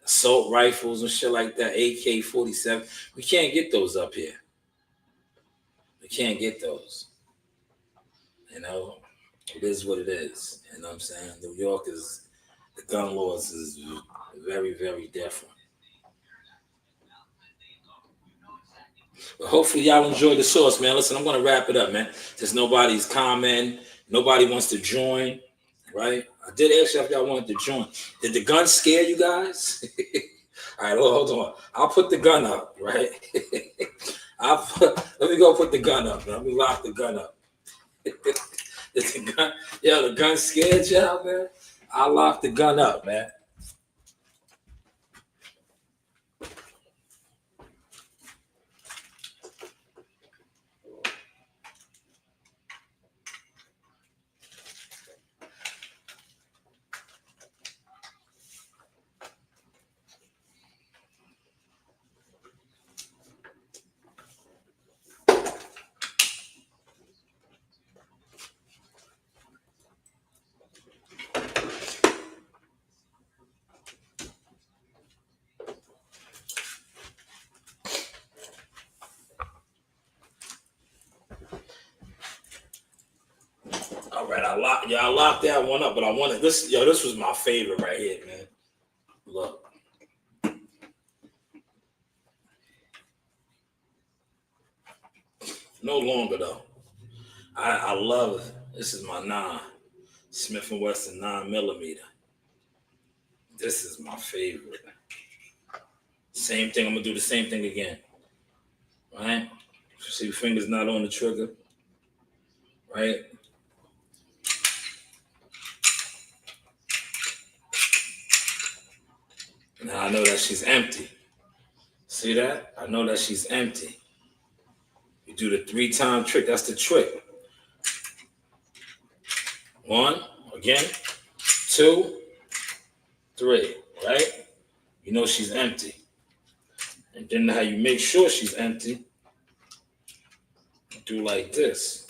Assault rifles and shit like that, AK-47. We can't get those up here. We can't get those. You know, it is what it is. You know what I'm saying? New York is, the gun laws is very, very different. But hopefully y'all enjoy the source, man. Listen, I'm going to wrap it up, man. Since nobody's commenting, nobody wants to join, right? I did ask you if y'all wanted to join. Did the gun scare you guys? All right, hold on. I'll put the gun up, right? Let me go put the gun up. Let me lock the gun up. Is the gun, the gun scared y'all, man? I locked the gun up, man. All right, I locked that one up, but I wanted this. This was my favorite right here, man. Look. No longer though. I love it. This is my 9 Smith & Wesson 9mm. This is my favorite. Same thing. I'm gonna do the same thing again. Right? See, your fingers not on the trigger. Right? Now I know that she's empty. See that? I know that she's empty. You do the 3-time trick. That's the trick. 1, again, 2, 3, right? You know she's empty. And then how you make sure she's empty, do like this.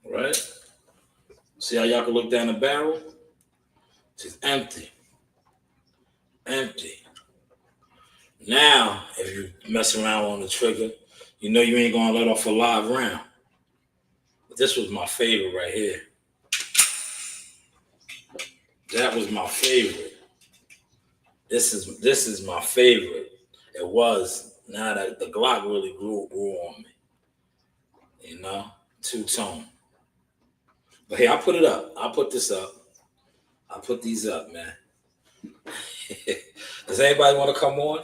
Right? See how y'all can look down the barrel? She's empty. Empty. Now, if you mess around on the trigger, you know you ain't gonna let off a live round. But this was my favorite right here. That was my favorite. This is my favorite. It was. Now that the Glock really grew on me. You know? 2-tone. But hey, I put it up. I put this up. I put these up, man. Does anybody want to come on?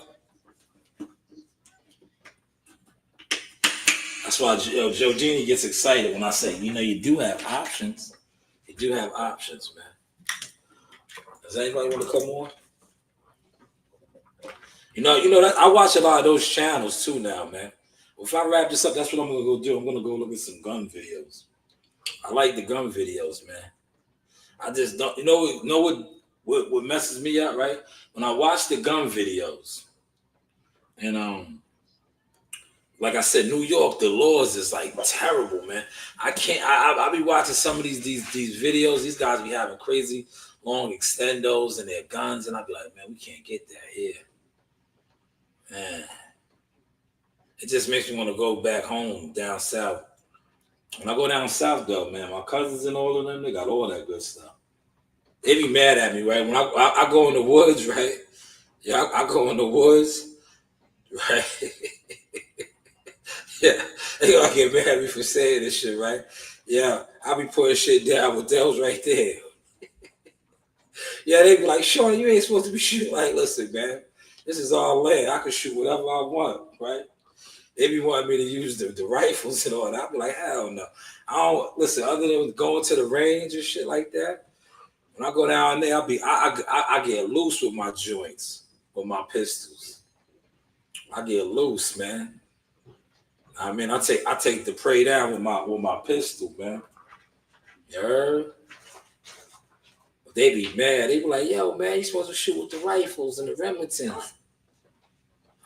That's why Joe Genie gets excited when I say, you do have options. You do have options, man. Does anybody want to come on? You know that I watch a lot of those channels too now, man. If I wrap this up, that's what I'm gonna go do. I'm gonna go look at some gun videos. I like the gun videos, man. I just don't. What messes me up, right? When I watch the gun videos, and like I said, New York, the laws is like terrible, man. I can't. I be watching some of these videos. These guys be having crazy long extendos and their guns, and I be like, man, we can't get that here. Man, it just makes me want to go back home down south. When I go down south, though, man, my cousins and all of them, they got all that good stuff. They be mad at me, right? When I go in the woods, right? Yeah, I go in the woods, right? Yeah, they gonna get mad at me for saying this shit, right? Yeah, I be putting shit down with those right there. Yeah, they be like, Sean, you ain't supposed to be shooting. Like, listen, man, this is all land. I can shoot whatever I want, right? They be wanting me to use the rifles and all that. I be like, hell no. I don't listen. Other than going to the range and shit like that, when I go down there, I get loose with my joints, with my pistols. I get loose, man. I mean, I take the prey down with my pistol, man. You heard? But they be mad. They be like, yo, man, you supposed to shoot with the rifles and the Remingtons.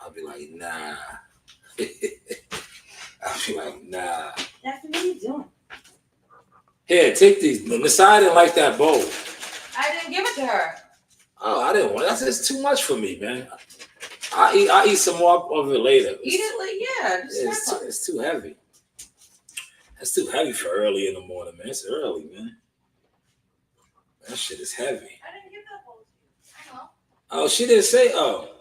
I'll be like, nah. I'll be like, nah.
That's what you doing.
Here, take these. Miss, I didn't like that bowl.
I didn't give it to her.
Oh, I didn't want it. That's too much for me, man. I'll eat some more of it later.
Eat it, yeah.
It's too heavy. That's too heavy for early in the morning, man. It's early, man. That shit is heavy.
I didn't give that bowl to you.
Oh, she didn't say, oh.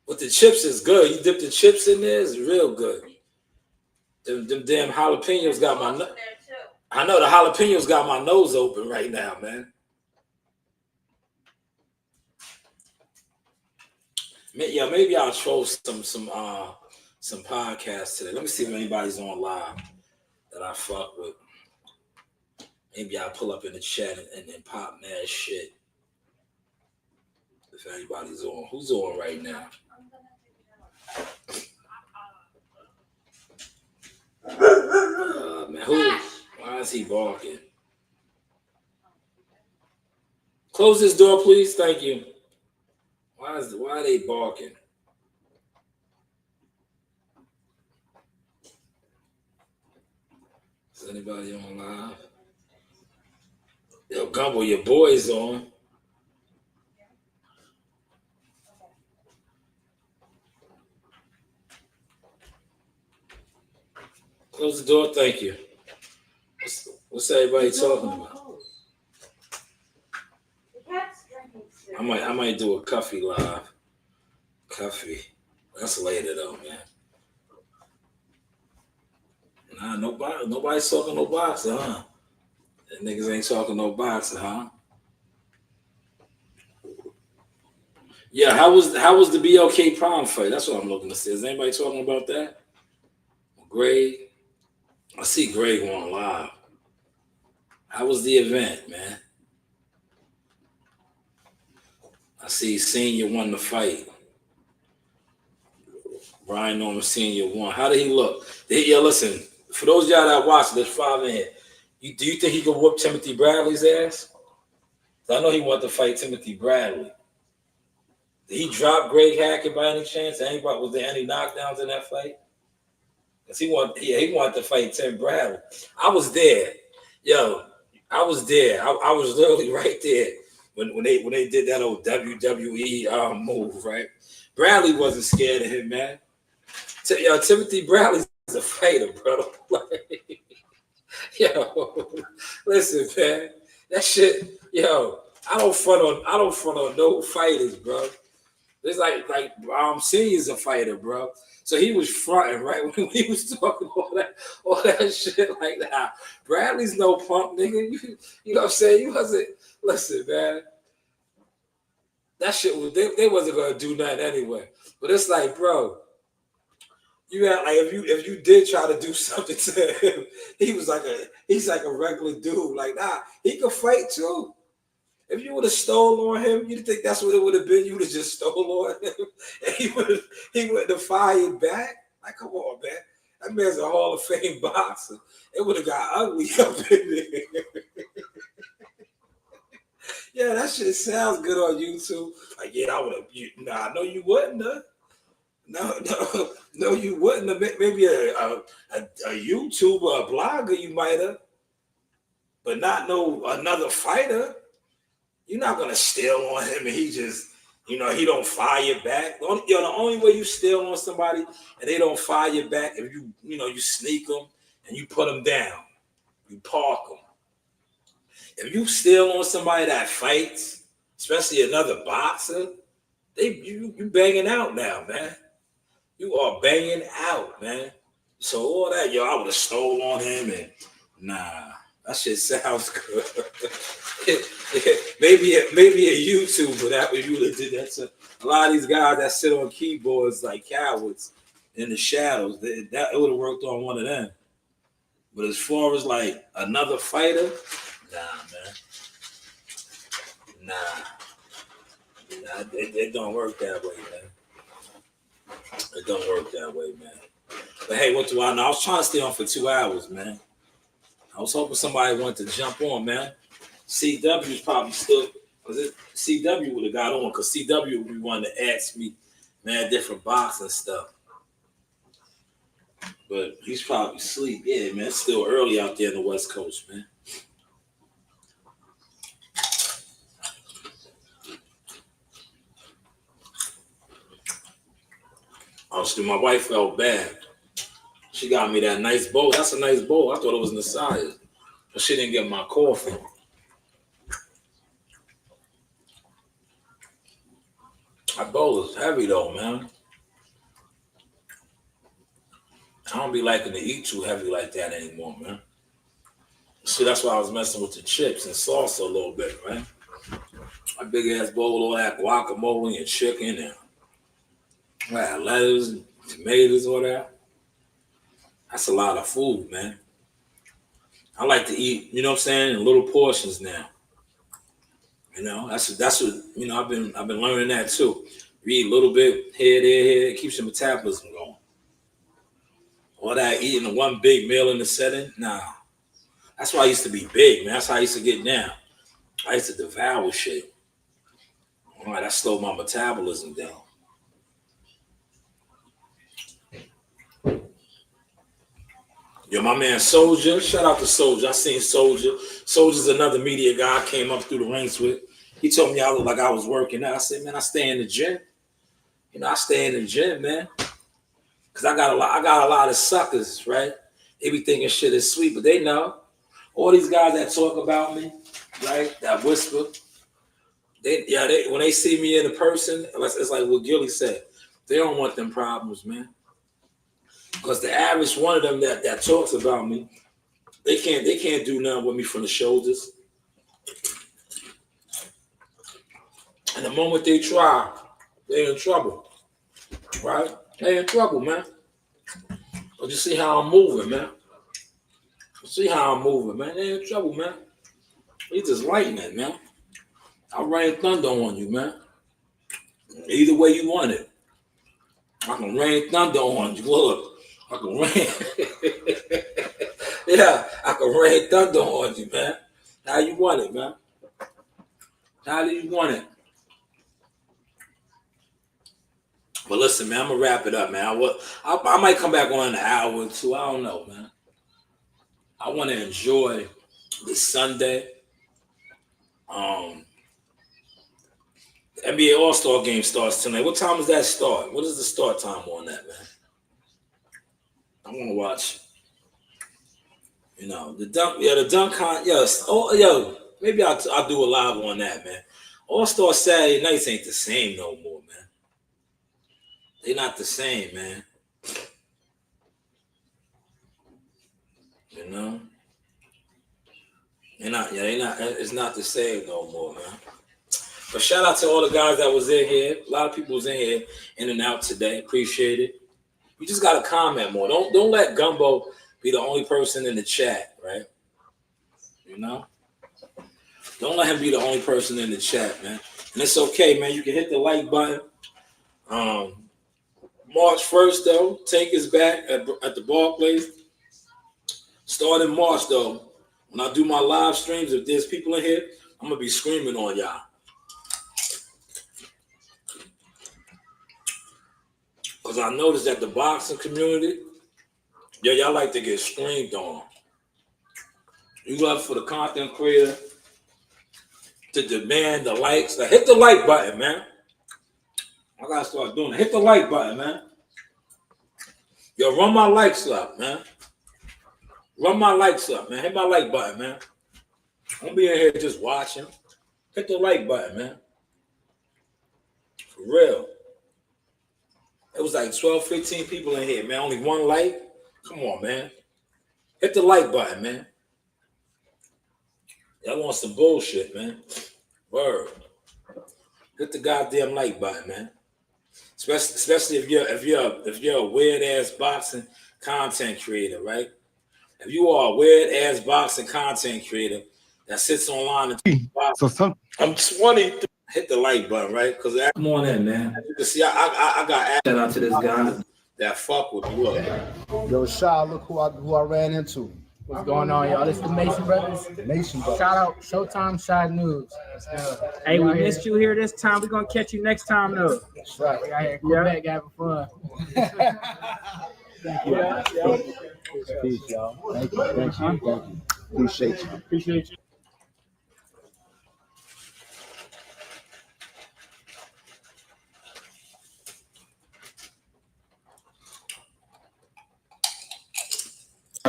But the chips is good. You dip the chips in there, it's real good. Them damn jalapenos got my nose. I know the jalapenos got my nose open right now, man. Yeah, maybe I'll troll some podcasts today. Let me see if anybody's on live. that I fuck with. Maybe I'll pull up in the chat and pop mad shit. If anybody's on. Who's on right now? Man, why is he barking? Close this door, please. Thank you. Why are they barking? Is anybody on live? Yo, Gumbo, your boy's on. Close the door, thank you. What's everybody talking about? I might do a coffee live. Coffee. That's later though, man. Nah, nobody's talking no boxer, huh? That niggas ain't talking no boxer, huh? Yeah, how was the BLK prom fight? That's what I'm looking to see. Is anybody talking about that? Greg? I see Greg on live. How was the event, man? I see Senior won the fight. Brian Norman Senior won. How did he look? Yeah, listen, for those of y'all that watch, there's 5 in here. Do you think he could whoop Timothy Bradley's ass? I know he wanted to fight Timothy Bradley. Did he drop Greg Hackett by any chance? Was there any knockdowns in that fight? Because he wanted to fight Tim Bradley. I was there. Yo, I was there. I was literally right there when they did that old WWE move, right? Bradley wasn't scared of him, man. Timothy Bradley's a fighter, bro. Yo, listen, man. That shit, yo, I don't front on no fighters, bro. It's like Senior's a fighter, bro. So he was fronting, right? When he was talking all that shit like that. Bradley's no punk, nigga. You know what I'm saying? You wasn't, listen, man. That shit was, they wasn't gonna do nothing anyway. But it's like, bro, you had like if you did try to do something to him, he's like a regular dude. Like, nah, he could fight too. If you would have stole on him, you'd think that's what it would have been. You would have just stole on him, and he wouldn't have fired back. Like, come on, man. That man's a Hall of Fame boxer. It would have got ugly up in there. Yeah, that shit sounds good on YouTube. Like, yeah, I would have. Nah, no, you wouldn't have. No, you wouldn't have. Maybe a YouTuber, a blogger, you might have, but not another fighter. You're not gonna steal on him and he just, he don't fire back. The only way you steal on somebody and they don't fire back if you sneak them and you put them down, you park them. If you steal on somebody that fights, especially another boxer, you banging out now, man. You are banging out, man. So all that, I would have stole on him and nah, that shit sounds good. maybe a YouTuber that would you did that to a lot of these guys that sit on keyboards like cowards in the shadows. That it would have worked on one of them. But as far as like another fighter, nah, man. Nah, it don't work that way, man. It don't work that way, man. But hey, what do I know? I was trying to stay on for 2 hours, man. I was hoping somebody wanted to jump on, man. CW's probably still, CW would have got on because CW would be wanting to ask me, man, different boxing stuff. But he's probably asleep. Yeah, man, it's still early out there in the West Coast, man. Honestly, my wife felt bad. She got me that nice bowl. That's a nice bowl. I thought it was Nasiah. But she didn't get my coffee. That bowl is heavy though, man. I don't be liking to eat too heavy like that anymore, man. See, that's why I was messing with the chips and salsa a little bit, man. My big ass bowl, all that guacamole and chicken and lettuce, tomatoes, all that. That's a lot of food, man. I like to eat, you know what I'm saying, in little portions now. You know, that's what you know. I've been learning that too. You eat a little bit here, there, here. It keeps your metabolism going. All that eating one big meal in the setting, nah. That's why I used to be big, man. That's how I used to get down. I used to devour shit. All right, that slowed my metabolism down. Yo, my man Soldier, shout out to Soldier. I seen Soldier. Soldier's another media guy I came up through the ranks with. He told me I looked like I was working out. I said, man, I stay in the gym. You know, I stay in the gym, man. Cause I got a lot of suckers, right? They be thinking shit is sweet, but they know. All these guys that talk about me, right? That whisper. They when they see me in a person, it's like what Gillie said. They don't want them problems, man. Because the average one of them that talks about me, they can't do nothing with me from the shoulders. And the moment they try, they're in trouble. Right? They're in trouble, man. But you see how I'm moving, man. See how I'm moving, man. They're in trouble, man. You just lightning, man. I'll rain thunder on you, man. Either way you want it. I can rain thunder on you. Look. I can rain. Yeah, I can rain thunder on you, man. How you want it, man? How do you want it? But listen, man, I'm gonna wrap it up, man. I might come back on in an hour or two. I don't know, man. I want to enjoy this Sunday. The NBA All-Star game starts tonight. What time does that start? What is the start time on that, man? I want to watch. You know, the dunk con. Yes. Oh, yo, maybe I'll do a live on that, man. All-Star Saturday nights ain't the same no more, man. They're not the same, man. You know? They're not. It's not the same no more, man. But shout out to all the guys that was in here. A lot of people was in here, in and out today. Appreciate it. You just gotta comment more. Don't let Gumbo be the only person in the chat, right? You know? Don't let him be the only person in the chat, man. And it's okay, man. You can hit the like button. March 1st, though, Tank is back at the Barclays. Starting March, though, when I do my live streams, if there's people in here, I'm gonna be screaming on y'all. Because I noticed that the boxing community, y'all like to get screamed on. You love for the content creator to demand the likes. Like, hit the like button, man. I gotta start doing it. Hit the like button, man. Yo, run my likes up, man. Run my likes up, man. Hit my like button, man. Don't be in here just watching. Hit the like button, man. For real. It was like 12, 15 people in here, man. Only one like. Come on, man. Hit the like button, man. Y'all want some bullshit, man. Word. Hit the goddamn like button, man. Especially if you're a weird ass boxing content creator, right? If you are a weird ass boxing content creator that sits online and I'm 20. Hit the like button, right? Because
Come on in, man.
As you can see, I got
shout out to this guy
that fuck with me. Look.
Yo, Sha, look who I ran into.
What's going on, y'all? This is the Mason Brothers.
Mason Brothers.
Shout out Showtime Shanewz. Hey, we missed you here this time. We're gonna catch you next time, though.
That's right.
We out here Quebec having fun.
Thank you. Peace, y'all. Thank you. Thank you. Appreciate you.
Appreciate you.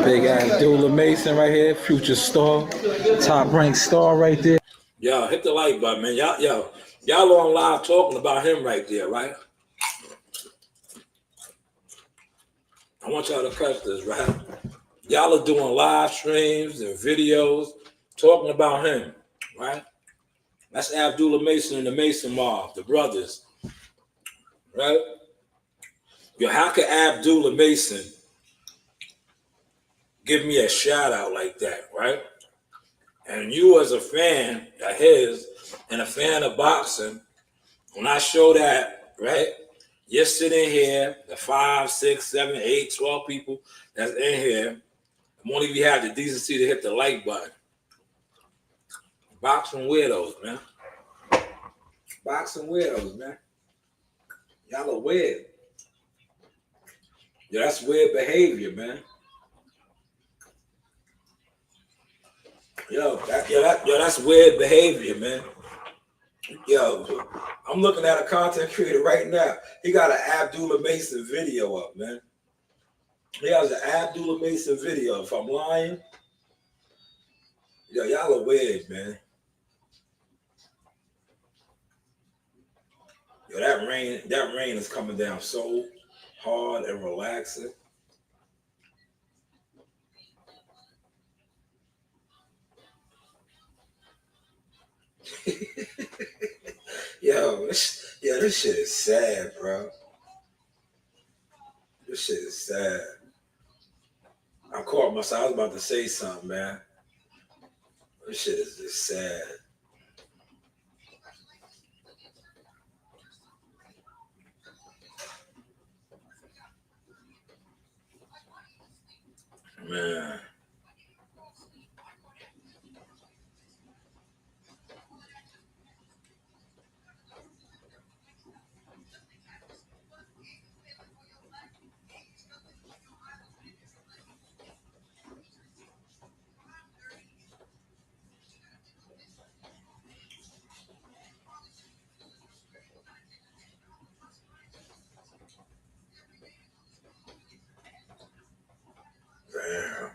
Big ass Dula Mason right here, future star, top ranked star right there.
Yo, hit the like button, man. Y'all on live talking about him right there, right? I want y'all to catch this, right? Y'all are doing live streams and videos talking about him, right? That's Abdullah Mason and the Mason Mob, the brothers, right? Yo, how can Abdullah Mason give me a shout out like that, right? And you as a fan of his and a fan of boxing, when I show that, right, you're sitting here, the 5, 6, 7, 8, 12 people that's in here, won't even have the decency to hit the like button. Boxing weirdos, man. Boxing weirdos, man. Y'all are weird. Yeah, that's weird behavior, man. That's weird behavior, man. Yo, I'm looking at a content creator right now. He got an Abdullah Mason video up, man. He has an Abdullah Mason video. If I'm lying, yo, y'all are weird, man. Yo, that rain is coming down so hard and relaxing. This shit is sad, bro. This shit is sad. I caught myself. I was about to say something, man. This shit is just sad. Man. Damn.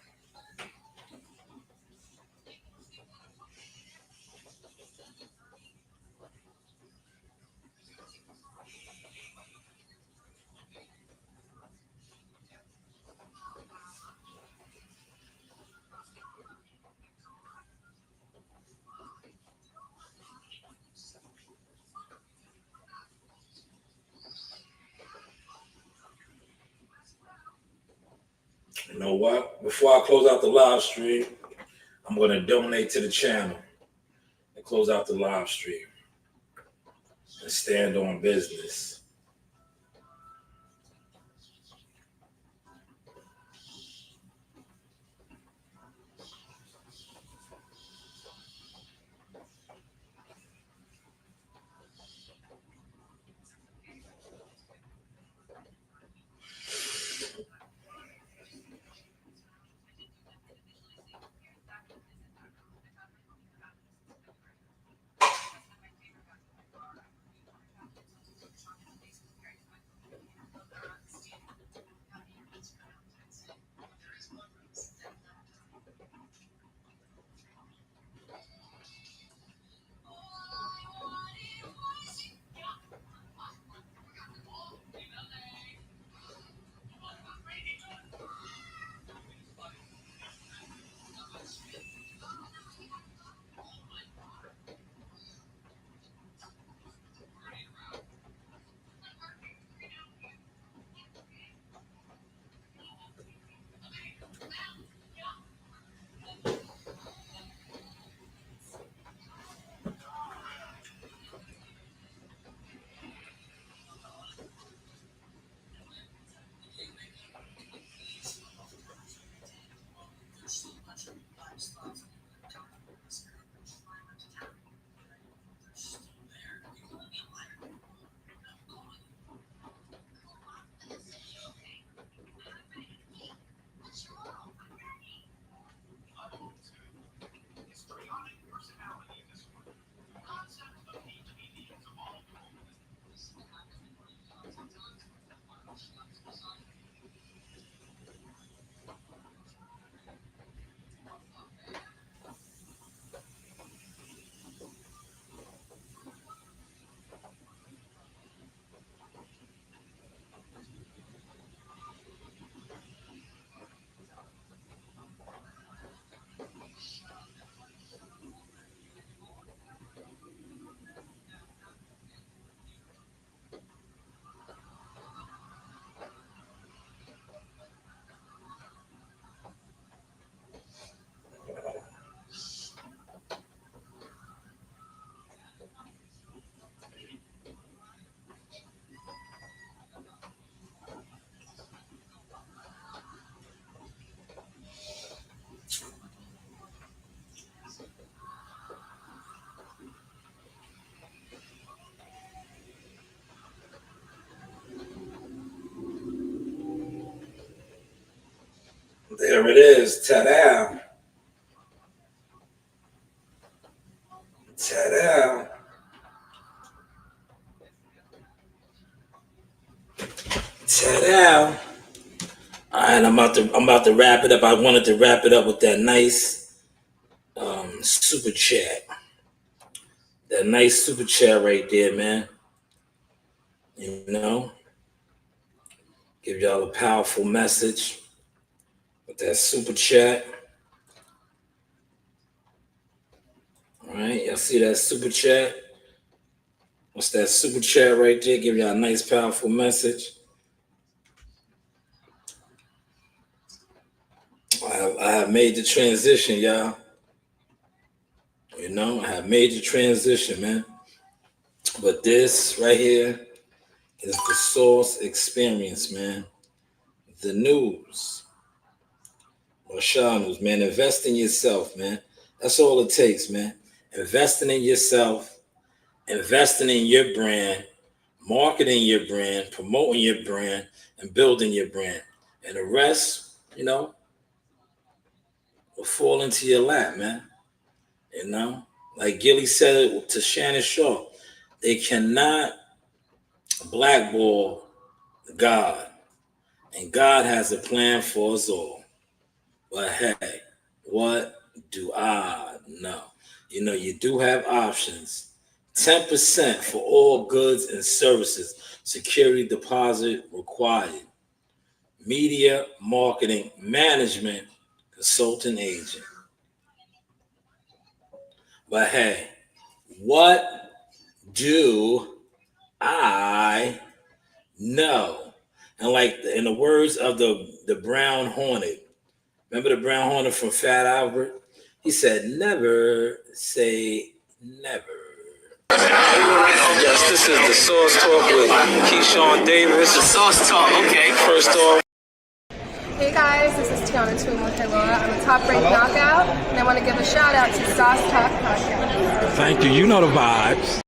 You know what? Before I close out the live stream, I'm going to donate to the channel and close out the live stream and stand on business. There it is. Ta-da. Ta-da. Ta-da. All right, I'm about to wrap it up. I wanted to wrap it up with that nice super chat. That nice super chat right there, man. You know, give y'all a powerful message with that super chat. All right, y'all see that super chat? What's that super chat right there? Give y'all a nice, powerful message. I have made the transition, y'all. You know, I have made the transition, man. But this right here is the Source experience, man. The news. Or Shanewz, man. Invest in yourself, man. That's all it takes, man. Investing in yourself, investing in your brand, marketing your brand, promoting your brand, and building your brand. And the rest, you know, will fall into your lap, man. You know, like Gillie said it to Shannon Shaw, they cannot blackball God, and God has a plan for us all. But hey, what do I know? You know, you do have options. 10% for all goods and services. Security deposit required. Media, marketing, management, consultant agent. But hey, what do I know? And like in the words of the Brown Hornet, remember the Brown Hornet from Fat Albert? He said, never say never. Yes, this is the Source Talk with Keyshawn Davis. The Source Talk, okay. First off.
Hey guys, this is Shannon with Laura. I'm a top ranked knockout, and I want to give a shout out to Sauce Talk Podcast.
Thank you. You know the vibes.